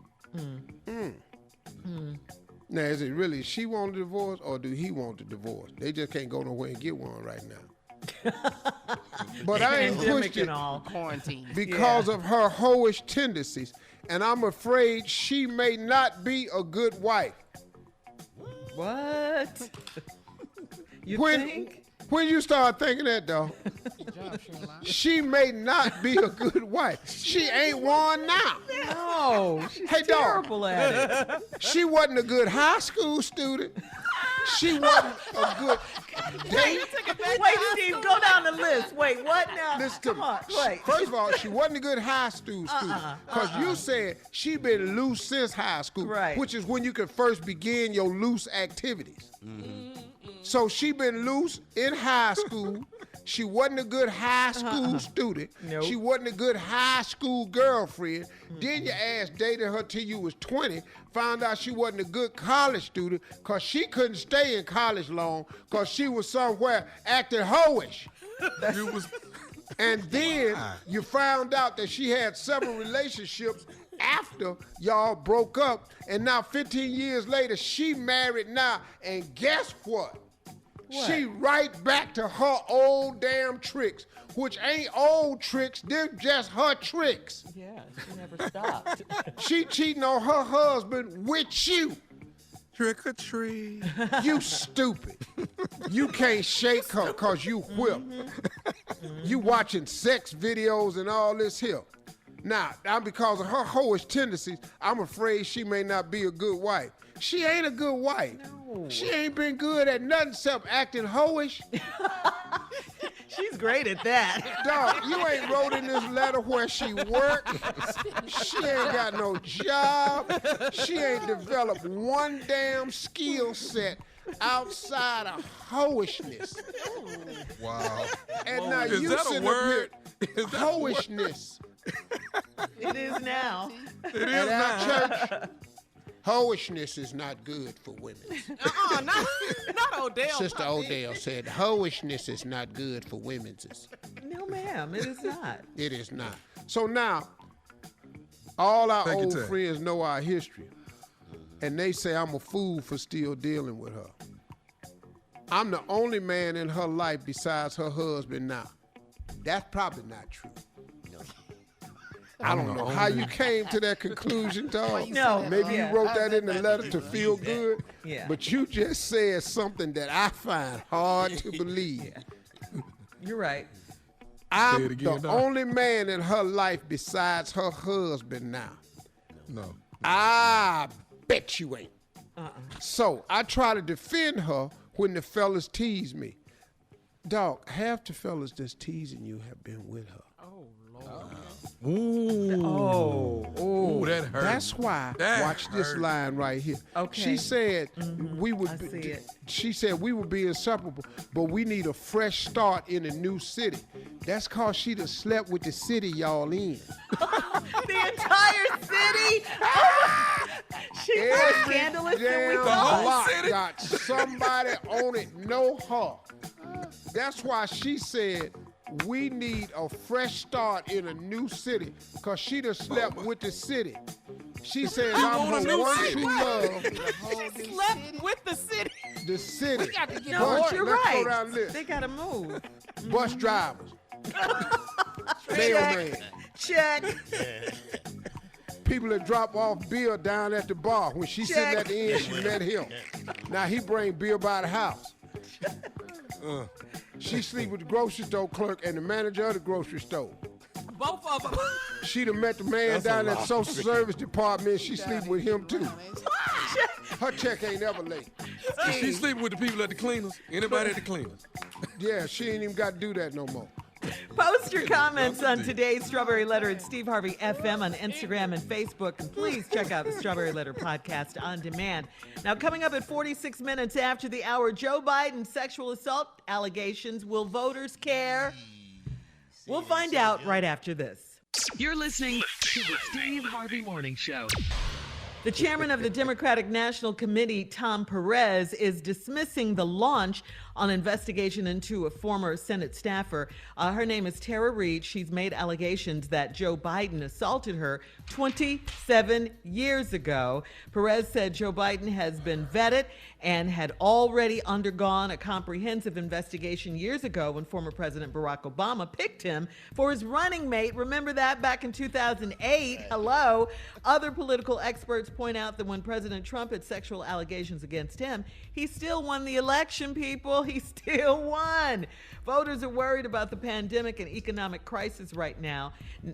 Now, is it really she want a divorce or do he want a divorce? They just can't go nowhere and get one right now. But I ain't pushed it Quarantine. because of her hoish tendencies, and I'm afraid she may not be a good wife. What? You think? When you start thinking that, though, she may not be a good wife. She ain't one now. No, she's hey, terrible at it. She wasn't a good high school student. She wasn't a good date. Wait, Steve, go down the list. Wait, what now? Listen to Come me. on, wait. First of all, she wasn't a good high school student. Because you said she been loose since high school, Right. which is when you can first begin your loose activities. So she been loose in high school. She wasn't a good high school student. Nope. She wasn't a good high school girlfriend. Then your ass dated her till you was 20. Found out she wasn't a good college student because she couldn't stay in college long because she was somewhere acting hoish. And then you found out that she had several relationships after y'all broke up. And now 15 years later, she married now. And guess what? She right back to her old damn tricks, which ain't old tricks, they're just her tricks. Yeah, she never stopped. She cheating on her husband with you. Trick or treat. You stupid. You can't shake her because you whip. You watching sex videos and all this here. Now, because of her hoish tendencies, I'm afraid she may not be a good wife. She ain't a good wife. No. She ain't been good at nothing except acting hoish. She's great at that. Dog, you ain't wrote in this letter where she worked. She ain't got no job. She ain't developed one damn skill set outside of hoishness. Wow. And now Is you that a sitting word? up here, hoishness. It is now. It is At now. our church, Hoishness is not good for women. Not Odell. Sister Odell said, hoishness is not good for women's. No, ma'am, it is not. It is not. So now, all our Thank you, old Tay. friends know our history, and they say I'm a fool for still dealing with her. I'm the only man in her life besides her husband now. That's probably not true. I don't know how you came to that conclusion, dog. No, maybe yeah. you wrote that in the letter to feel good. Yeah. But you just said something that I find hard to believe. You're right. I'm it again, the dog. only man in her life besides her husband now. No. I bet you ain't. So I try to defend her when the fellas tease me. Dog, half the fellas that's teasing you have been with her. Oh, Lord. Ooh, that hurt. That's why. That watch this hurt. line right here. Okay. She said we I would. see it. She said we would be inseparable, but we need a fresh start in a new city. That's cause she done slept with the city y'all in. The entire city. She's more scandalous than we damn thought. block got somebody on it. Know her. That's why she said we need a fresh start in a new city, cause she done slept with the city. She says I'm want a her new one city? true love. She slept with the city. The city. We got to get No, more. but you're Let's go right. down the list. They gotta move. Bus drivers. Mailman. Check. People that drop off beer down at the bar. When she sitting at the end, she met him. Now he bring beer by the house. She sleep with the grocery store clerk and the manager of the grocery store. Both of them. She done met the man That's down a at lot. social service department. She sleep with him too. Her check ain't ever late. She sleeping with the people at the cleaners. Anybody at the cleaners? Yeah, she ain't even got to do that no more. Post your comments on today's Strawberry Letter at Steve Harvey FM on Instagram and Facebook. And please check out the Strawberry Letter podcast on demand. Now, coming up at 46 minutes after the hour, Joe Biden's sexual assault allegations. Will voters care? We'll find out right after this. You're listening to the Steve Harvey Morning Show. The chairman of the Democratic National Committee, Tom Perez, is dismissing the launch on investigation into a former Senate staffer. Her name is Tara Reid. She's made allegations that Joe Biden assaulted her 27 years ago. Perez said Joe Biden has been vetted and had already undergone a comprehensive investigation years ago when former President Barack Obama picked him for his running mate. Remember that back in 2008? Hello. Other political experts point out that when President Trump had sexual allegations against him, he still won the election, people. He still won. Voters are worried about the pandemic and economic crisis right now.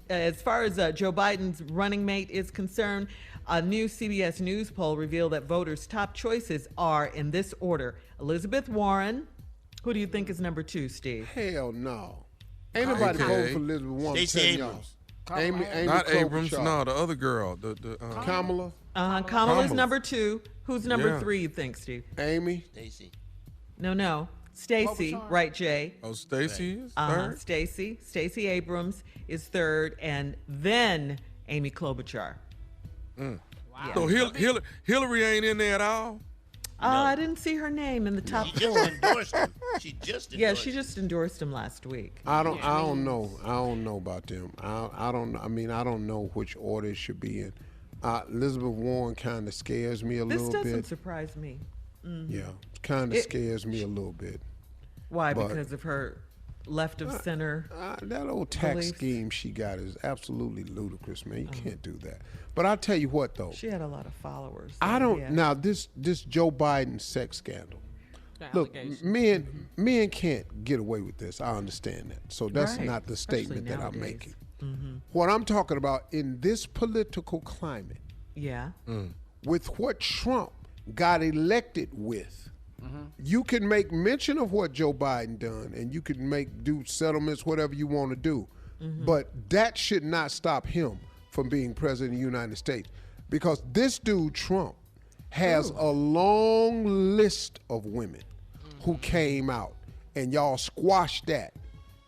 As far as Joe Biden's running mate is concerned, a new CBS News poll revealed that voters' top choices are in this order: Elizabeth Warren. Who do you think is number 2, Steve? Hell no. Ain't nobody Okay. voting for Elizabeth Warren. Stacey I'm telling y'all. Abrams. Amy Not Klobuchar. Abrams. No, the other girl. Kamala. Kamala's Kamala. number 2. Who's number Yeah. 3, you think, Steve? Amy. Stacey. No. Stacey, right, Jay? Oh, Stacey is Uh-huh. third? Stacey Abrams is 3rd, and then Amy Klobuchar. Wow. Yeah. So Hillary ain't in there at all? I didn't see her name in the top She just 4. endorsed him. She just Yeah, endorsed she just endorsed him last week. I don't know. I don't know about them. I don't know which order it should be in. Elizabeth Warren kind of scares me a This little doesn't bit. surprise me. Yeah, kind of scares me a little bit. Why? But- Because of her left of center. That old tax beliefs? scheme she got is absolutely ludicrous, man. You can't do that. But I'll tell you what, though. She had a lot of followers. I so, don't yeah. now this Joe Biden sex scandal. The Look, allegations. men can't get away with this. I understand that. So that's Right, not the especially statement that I'm nowadays. making. Mm-hmm. What I'm talking about in this political climate, Yeah. with what Trump got elected with, you can make mention of what Joe Biden done, and you can do settlements, whatever you want to do, but that should not stop him from being president of the United States, because this dude Trump has a long list of women who came out, and y'all squashed that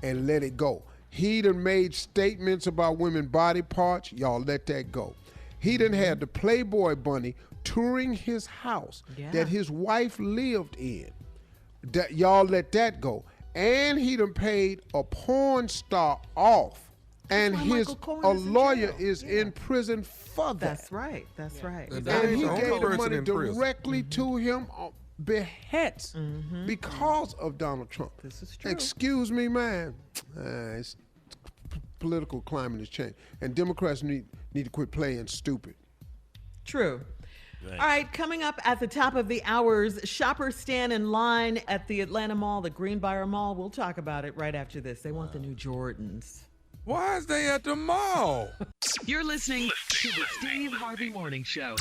and let it go. He done made statements about women body parts, y'all let that go. He done had the Playboy bunny touring his house Yeah. that his wife lived in. That y'all let that go. And he done paid a porn star off. And why his Michael Cohen a is in lawyer jail. is in prison for that. That's right. That's right. And That he is the gave only the person money in prison. directly to him on behest because of Donald Trump. This is true. Excuse me, man. It's political climate has changed, and Democrats need to quit playing stupid. True. Right. All right, coming up at the top of the hours, shoppers stand in line at the Atlanta Mall, the Greenbrier Mall. We'll talk about it right after this. They want the new Jordans. Why is they at the mall? You're listening to the Steve Harvey Morning Show.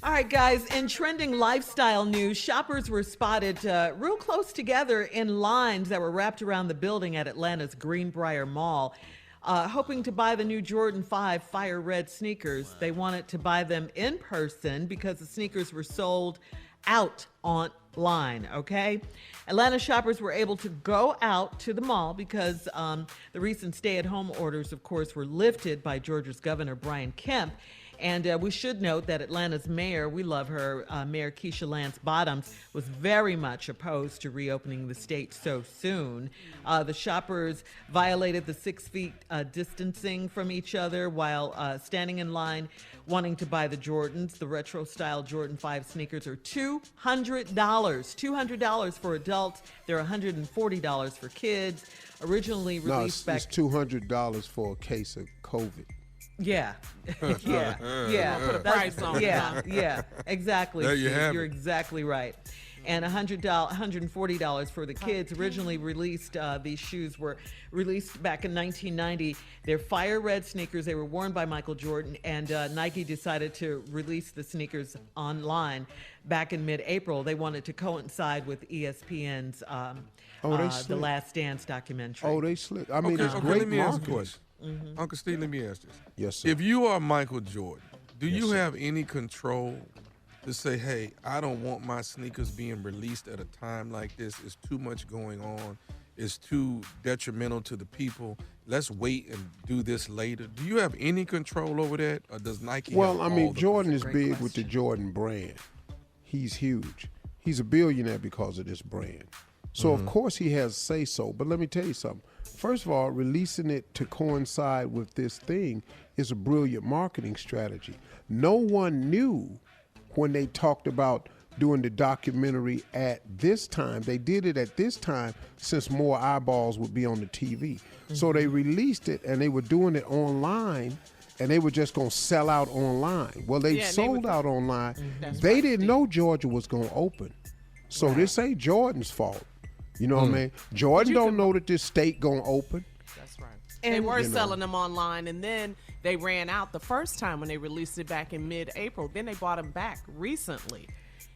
All right, guys, in trending lifestyle news, shoppers were spotted real close together in lines that were wrapped around the building at Atlanta's Greenbrier Mall, hoping to buy the new Jordan 5 Fire Red sneakers. They wanted to buy them in person because the sneakers were sold out online, okay? Atlanta shoppers were able to go out to the mall because the recent stay-at-home orders, of course, were lifted by Georgia's Governor Brian Kemp. And we should note that Atlanta's mayor, we love her, Mayor Keisha Lance Bottoms, was very much opposed to reopening the state so soon. The shoppers violated the 6 feet distancing from each other while standing in line wanting to buy the Jordans. The retro-style Jordan 5 sneakers are $200. $200 for adults. They're $140 for kids. Originally released it's $200 for a case of COVID. Yeah, yeah. Put a price on it. Yeah, exactly. There you Steve. have You're it. exactly right. And $140 for the kids. Originally released, these shoes were released back in 1990. They're fire red sneakers. They were worn by Michael Jordan, and Nike decided to release the sneakers online back in mid-April. They wanted to coincide with ESPN's The Last Dance documentary. Oh, they slick. I mean, it's Okay, great let me ask a marketing. question. Uncle Steve, let me ask this. Yes, sir. If you are Michael Jordan, do Yes, you sir. have any control to say, hey, I don't want my sneakers being released at a time like this? It's too much going on. It's too detrimental to the people. Let's wait and do this later. Do you have any control over that, or does Nike Well, have I all mean, the Jordan is control? big with the Jordan brand. He's huge. He's a billionaire because of this brand. So, of course, he has say-so. But let me tell you something. First of all, releasing it to coincide with this thing is a brilliant marketing strategy. No one knew when they talked about doing the documentary at this time. They did it at this time since more eyeballs would be on the TV. So they released it, and they were doing it online, and they were just going to sell out online. Well, they sold out online. They didn't know Georgia was going to open. So this ain't Jordan's fault. You know what I mean? Jordan don't know that this state going to open. That's right. And they were you know. selling them online, and then they ran out the first time when they released it back in mid-April. Then they brought them back recently.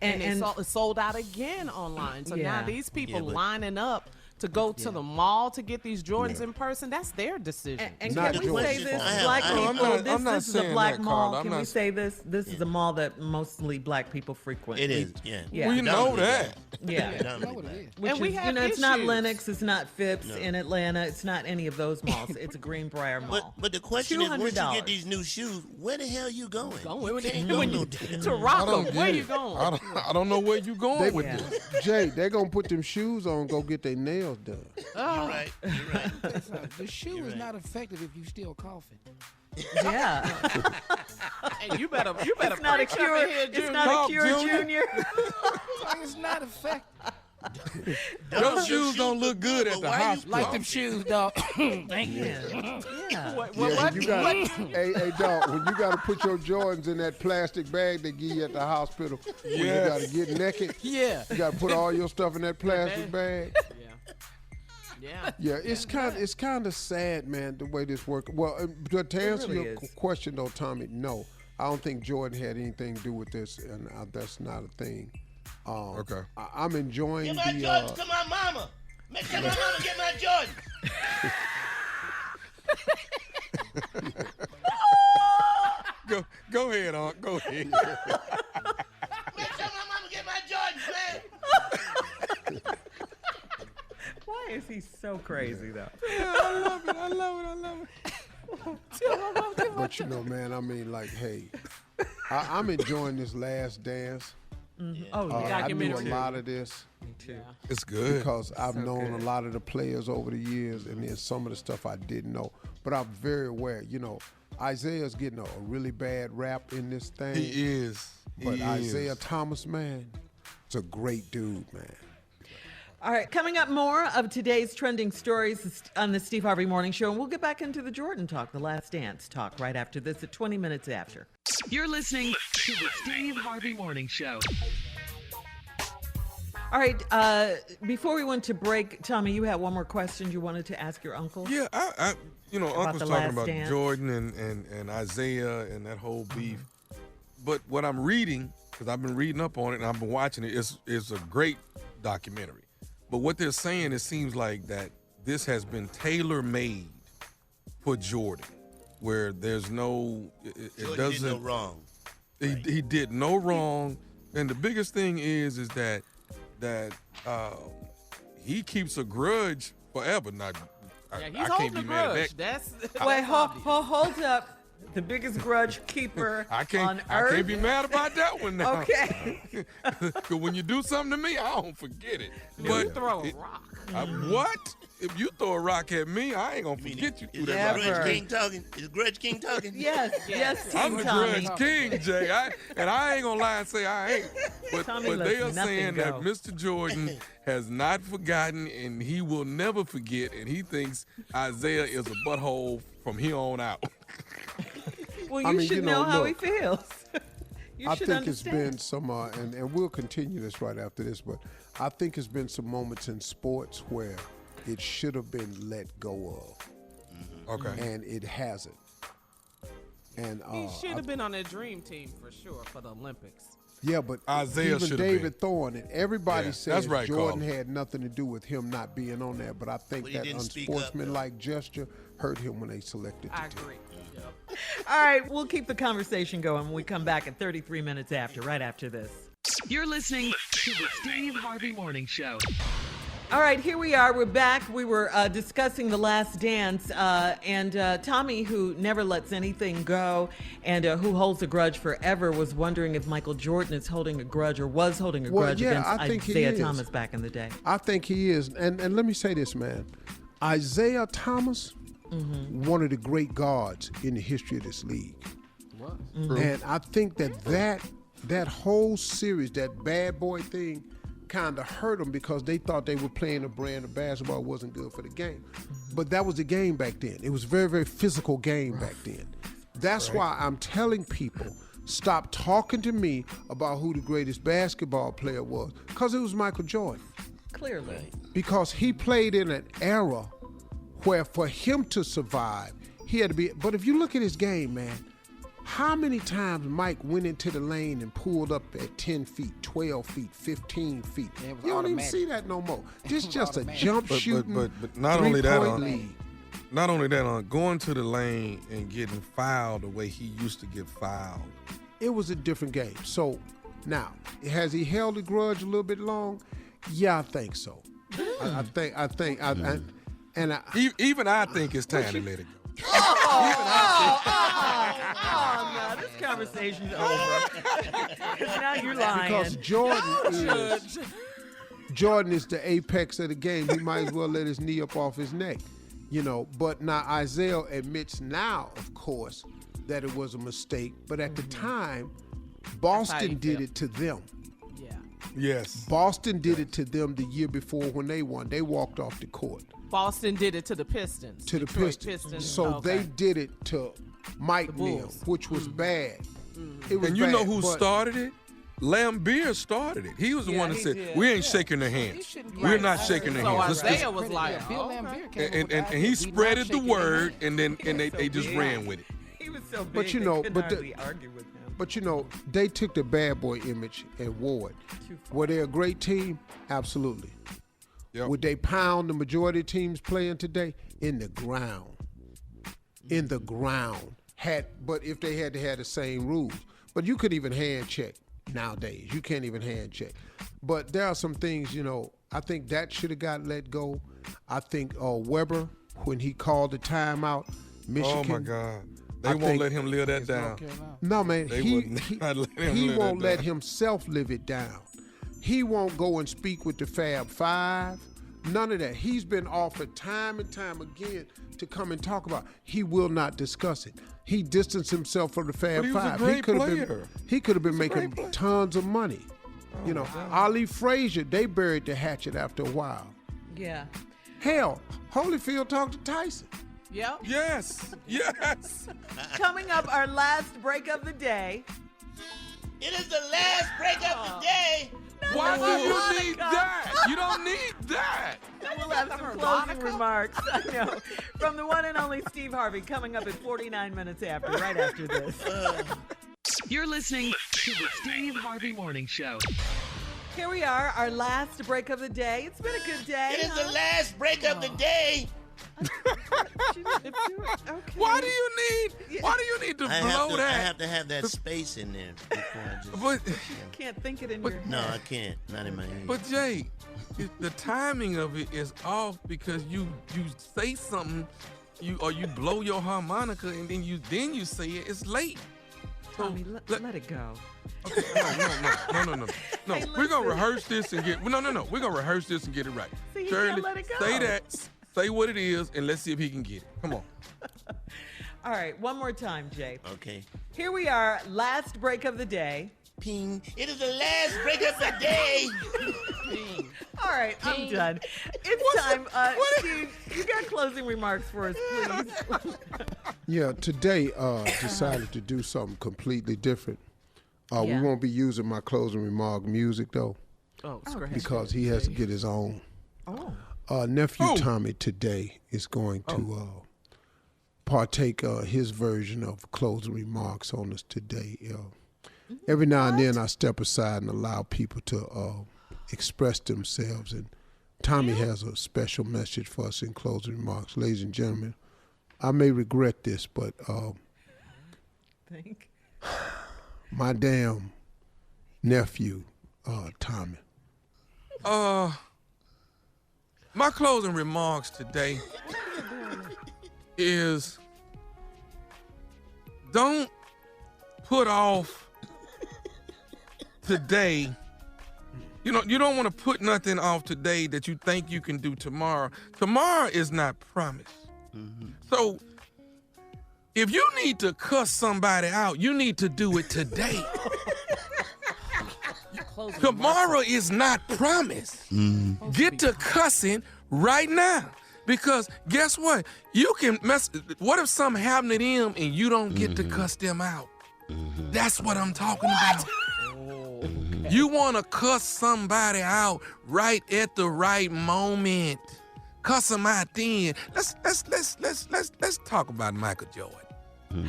And it sold out again online. So now these people lining up to go to the mall to get these Jordans in person, that's their decision. And Not can we say Georgia's this, fault. black I'm people, not- this I'm not is a saying black that, mall. Carla. I'm Can not we say this? This is a mall that mostly black people frequent. It is, yeah. We know that. Yeah. Which And we is, have it's not issues. Lenox, it's not Phipps in Atlanta, it's not any of those malls. It's a Greenbrier Mall. But the question is, once you $200. get these new shoes, where the hell you going? Where You can't you- go when no you- damn- to I Rocco, don't where get you it. going? I don't know where you going with this. Jay, they're going to put them shoes on, go get their nails done. You're right. You're right. The shoe is not effective if you still coughing. Yeah. Hey, you better It's not a preach up cure. in here, It's Junior. not a Talk, cure, Junior. Junior. It's not effective. Your shoes don't look good at the hospital. Like them shoes, dog. Thank you. Yeah. What? You got, hey, dog, when you got to put your Jordans in that plastic bag they give you at the hospital, when you got to get naked, Yeah. you got to put all your stuff in that plastic bag. Yeah. Yeah, it's kind of sad, man, the way this works. Well, but to answer really your is. question, though, Tommy, no, I don't think Jordan had anything to do with this, and that's not a thing. Okay. I'm enjoying Get my the. Jordans to my mama. Make sure my mama get my Jordans. Go ahead, Aunt. Go ahead. Make sure my mama get my Jordans, man. Why is he so crazy, though? I love it. But you know, man, I mean, like, hey, I'm enjoying this Last Dance. Mm-hmm. Oh, I knew a lot of this. Me too. It's good. Because I've known a lot of the players over the years, and then some of the stuff I didn't know. But I'm very aware. You know, Isaiah's getting a really bad rap in this thing. He is. But Isaiah Thomas, man, it's a great dude, man. All right, coming up, more of today's trending stories on the Steve Harvey Morning Show, and we'll get back into the Jordan talk, the Last Dance talk, right after this at 20 minutes after. You're listening to the Steve Harvey Morning Show. All right, before we went to break, Tommy, you had one more question you wanted to ask your uncle? Yeah, I Uncle's the talking Last about Dance. Jordan and Isaiah and that whole beef. But what I'm reading, because I've been reading up on it and I've been watching it, is a great documentary. But what they're saying, it seems like that this has been tailor-made for Jordan, where there's no, it doesn't. Did no wrong. He did no wrong, and the biggest thing is that he keeps a grudge forever. Not, Yeah, he's I holding can't a be mad at grudge. that. Wait, hold up. The biggest grudge keeper I on can't earth. be mad about that one now. Okay. Because when you do something to me, I don't forget it. You throw a rock. What? If you throw a rock at me, I ain't gonna forget you threw Is that rock. Grudge King talking? Is Grudge King talking? Yes, Team I'm the Tommy. Grudge King, Jay. I ain't gonna lie and say I ain't. But Tommy they are lets nothing saying go. that Mr. Jordan has not forgotten and he will never forget, and he thinks Isaiah is a butthole from here on out. Well, you should know how he look, feels. You I should think understand. it's been some, and we'll continue this right after this, but I think it's been some moments in sports where it should have been let go of. Okay. And it hasn't. And He should have been on that dream team for sure for the Olympics. yeah, but Isaiah even should have David been. Thorne and everybody Yeah, says that's right, Jordan Carl. had nothing to do with him not being on there, but I think But he that didn't speak up, unsportsmanlike gesture hurt him when they selected the I team. agree. All right, we'll keep the conversation going when we come back at 33 minutes after, right after this. You're listening to the Steve Harvey Morning Show. All right, here we are. We're back. We were discussing The Last Dance, and Tommy, who never lets anything go and who holds a grudge forever, was wondering if Michael Jordan is holding a grudge or was holding a grudge against I think he Isaiah is. Thomas back in the day. I think he is. And let me say this, man. Isaiah Thomas, one of the great guards in the history of this league. What? And I think that whole series, that bad boy thing, kind of hurt them because they thought they were playing a brand of basketball that wasn't good for the game. But that was the game back then. It was a very, very physical game back then. That's why I'm telling people, stop talking to me about who the greatest basketball player was, because it was Michael Jordan. Clearly. Because he played in an era where for him to survive, he had to be. But if you look at his game, man, how many times Mike went into the lane and pulled up at 10 feet, 12 feet, 15 feet? Yeah, it was You don't even automatic. see that no more. This just a jump shooting, But not only that, three-point league. not only that, going to the lane and getting fouled the way he used to get fouled. It was a different game. So now, has he held a grudge a little bit long? Yeah, I think so. I think, Even I think it's time to let it go. No, this conversation's over. Now you're lying. Because Jordan is the apex of the game. He might as well let his knee up off his neck, But now Isaiah admits now, of course, that it was a mistake. But at the time, Boston did it to them. Yeah. Yes. Boston did it to them the year before when they won. They walked off the court. Boston did it to the Pistons. To the Detroit Pistons. So Okay. they did it to Mike Neal, Bulls. which was bad. It was And you know bad, who but- started it? Lambeer started it. He was the one that he said, did. "We ain't shaking their hands. We're not shaking their So hands." Isaiah was like, Bill okay. Laimbeer came up And with the idea he of spreaded the not word, shaking and they just ran with it. He was so big, But they couldn't hardly but argue with him. But they took the bad boy image and wore it. Were they a great team? Absolutely. Yep. Would they pound the majority of teams playing today? In the ground. In the ground. But if they had to have the same rules. But you could even hand check nowadays. You can't even hand check. But there are some things, I think that should have got let go. I think Weber, when he called the timeout, Michigan. Oh my God. They won't let him live that down. No, man. They He would not let him live won't that let down. himself live it down. He won't go and speak with the Fab Five. None of that. He's been offered time and time again to come and talk about it. He will not discuss it. He distanced himself from the Fab But he was a Five. great could have player. been. He could have been making tons of money. You know, Ali Frazier. They buried the hatchet after a while. Yeah. Hell, Holyfield talked to Tyson. Yep. Yes. Yes. Coming up, our last break of the day. It is the last break of the day. Why do you need that? You don't need that. We'll have some closing remarks. I know. From the one and only Steve Harvey, coming up at 49 minutes after, right after this. You're listening to the Steve Harvey Morning Show. Here we are, our last break of the day. It's been a good day. It is the last break of the day. Why do you need to blow that? I have to have that space in there before I just. You can't think it in your head. No, I can't. Not in my head. But Jay, the timing of it is off because you say something, you blow your harmonica and then you say it. It's late. Tommy, let it go. Okay, no. Hey, we're gonna listen. rehearse this and get. No. We're gonna rehearse this and get it right. See, he Shirley, can't let it go. say that. Say what it is, and let's see if he can get it. Come on. All right, one more time, Jay. Okay. Here we are, last break of the day. Ping. It is the last break of the day. All right, I'm done. It's time. Steve, you got closing remarks for us, please. Yeah, today decided to do something completely different. We won't be using my closing remark music though. Because he has to get his own. Nephew Tommy today is going to partake his version of closing remarks on us today. Every now and then I step aside and allow people to express themselves, and Tommy has a special message for us in closing remarks. Ladies and gentlemen, I may regret this, but my damn nephew, Tommy. My closing remarks today is don't put off today. You don't want to put nothing off today that you think you can do tomorrow. Tomorrow is not promised. So if you need to cuss somebody out, you need to do it today. Tomorrow is not promised. Get to cussing right now. Because guess what? You can mess. What if something happened to them and you don't get to cuss them out? That's what I'm talking about. You want to cuss somebody out right at the right moment. Cuss them out then. Let's talk about Michael Jordan.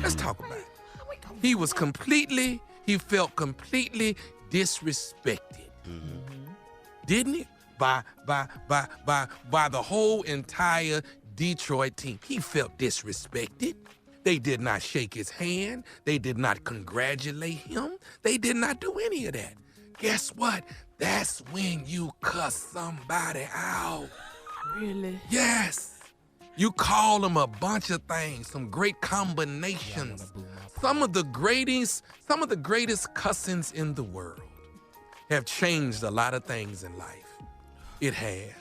Let's talk about it. He felt completely disrespected. Didn't he? By the whole entire Detroit team. He felt disrespected. They did not shake his hand. They did not congratulate him. They did not do any of that. Guess what? That's when you cuss somebody out. Really? Yes. You call them a bunch of things, some great combinations. Some of the greatest cussings in the world have changed a lot of things in life. It has.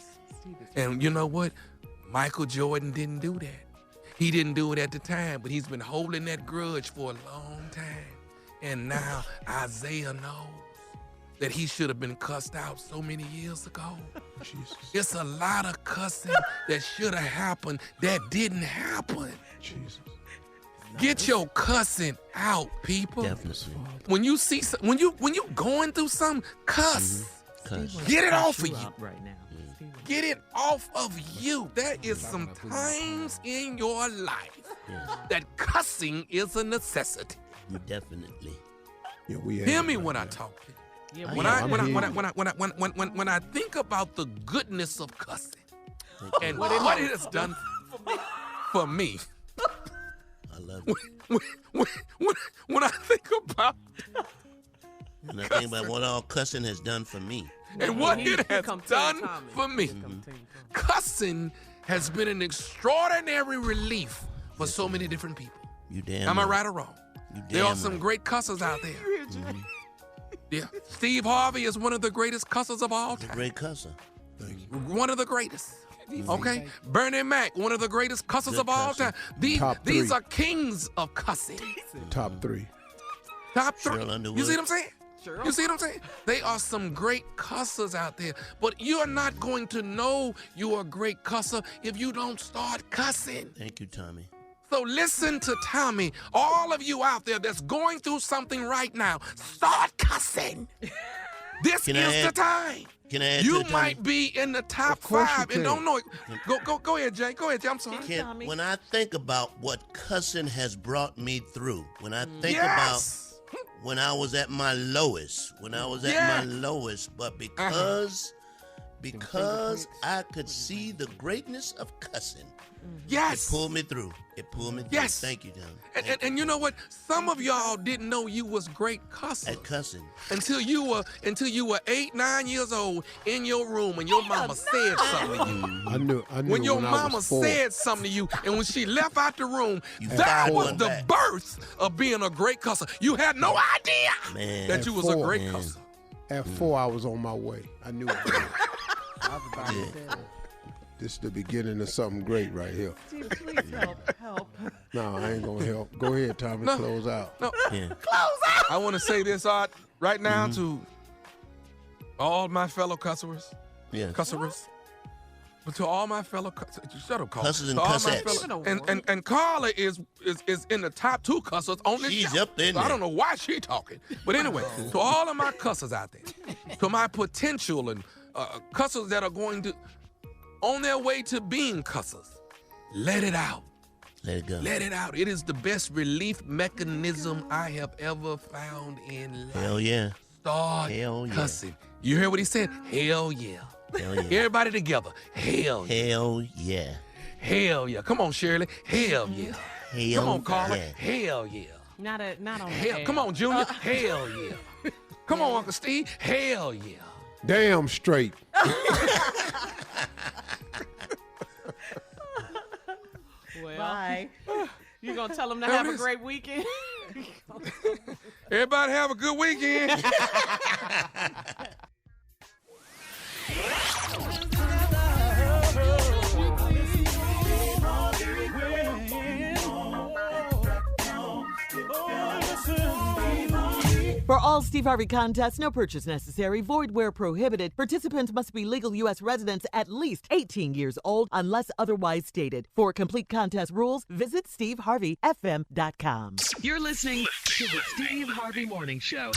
And you know what? Michael Jordan didn't do that. He didn't do it at the time, but he's been holding that grudge for a long time. And now Isaiah knows that he should have been cussed out so many years ago. Jesus. It's a lot of cussing that should have happened that didn't happen. Jesus. Get your cussing out, people. Definitely. When you see when you going through something, cuss. Get it off of you. Right now. Get it off of you. There is some times in your life that cussing is a necessity. Definitely. Yeah, Hear me when I talk. When I think about the goodness of cussing and what it has done for me. I love it. When I think about And I think about what all cussing has done for me. And what it has done for me. Cussing has been an extraordinary relief for so many different people. You damn Am I right. right or wrong? You damn There are right. some great cussers out there. Mhm. Yeah. Steve Harvey is one of the greatest cussers of all time. Great cusser. One of the greatest. Okay? Bernie Mac, one of the greatest cussers Good of all cusser. time. These Top three. are kings of cussing. Top 3. Top 3. Cheryl Underwood. You see what I'm saying? You see what I'm saying? They are some great cussers out there, but you are not going to know you are a great cusser if you don't start cussing. Thank you, Tommy. So listen to Tommy. All of you out there that's going through something right now, start cussing. This Can I is the add- time. Can I add to You it, Tommy? might be in the top course you 5 and can. don't know it. Go ahead, Jay. Go ahead, Jay. I'm sorry. When I think about what cussing has brought me through, when I think Yes. about when I was at my lowest, but because I could see the greatness of cussing, Yes. it pulled me through. It pulled me through. Yes. Thank you, Tom. And you know what? Some of y'all didn't know you was great cussers. At cussing. Until you were 8, 9 years old in your room and your mama said something to you. I knew When your I mama was 4. said something to you, and when she left out the room, You that fired was one the back. birth of being a great cusser. You had no idea Man. that At you was a 4, great man. cusser. At 4, I was on my way. I knew it. Yeah. This is the beginning of something great right here. Steve, please help. No, I ain't gonna help. Go ahead, Tommy. No. Close out. No, Yeah. I want to say this, Art, right now to all my fellow cussers. Yeah. Cussers. But to all my fellow shut up, Carla. Cussers and To all my cussettes. fellow- and Carla is in the top 2 cussers on this She's show. up there So I now. don't know why she talking. But anyway, to all of my cussers out there, to my potential and cussers that are going to on their way to being cussers, let it out. Let it go. Let it out. It is the best relief mechanism I have ever found in life. Hell yeah. Start Hell yeah. cussing. You heard what he said? Hell yeah. Hell yeah. Everybody together. Hell yeah. Hell yeah. Hell yeah. Come on, Shirley. Hell yeah. Hell Come on, Carla. yeah. Hell yeah. Not on the Hell. air. Come on, Junior. Hell yeah. Come on, Uncle Steve. Hell yeah. Damn straight. Well, Bye. You gonna tell them to There have it a is. great weekend? Everybody have a good weekend. For all Steve Harvey contests, no purchase necessary, void where prohibited. Participants must be legal U.S. residents at least 18 years old unless otherwise stated. For complete contest rules, visit steveharveyfm.com. You're listening to the Steve Harvey Morning Show.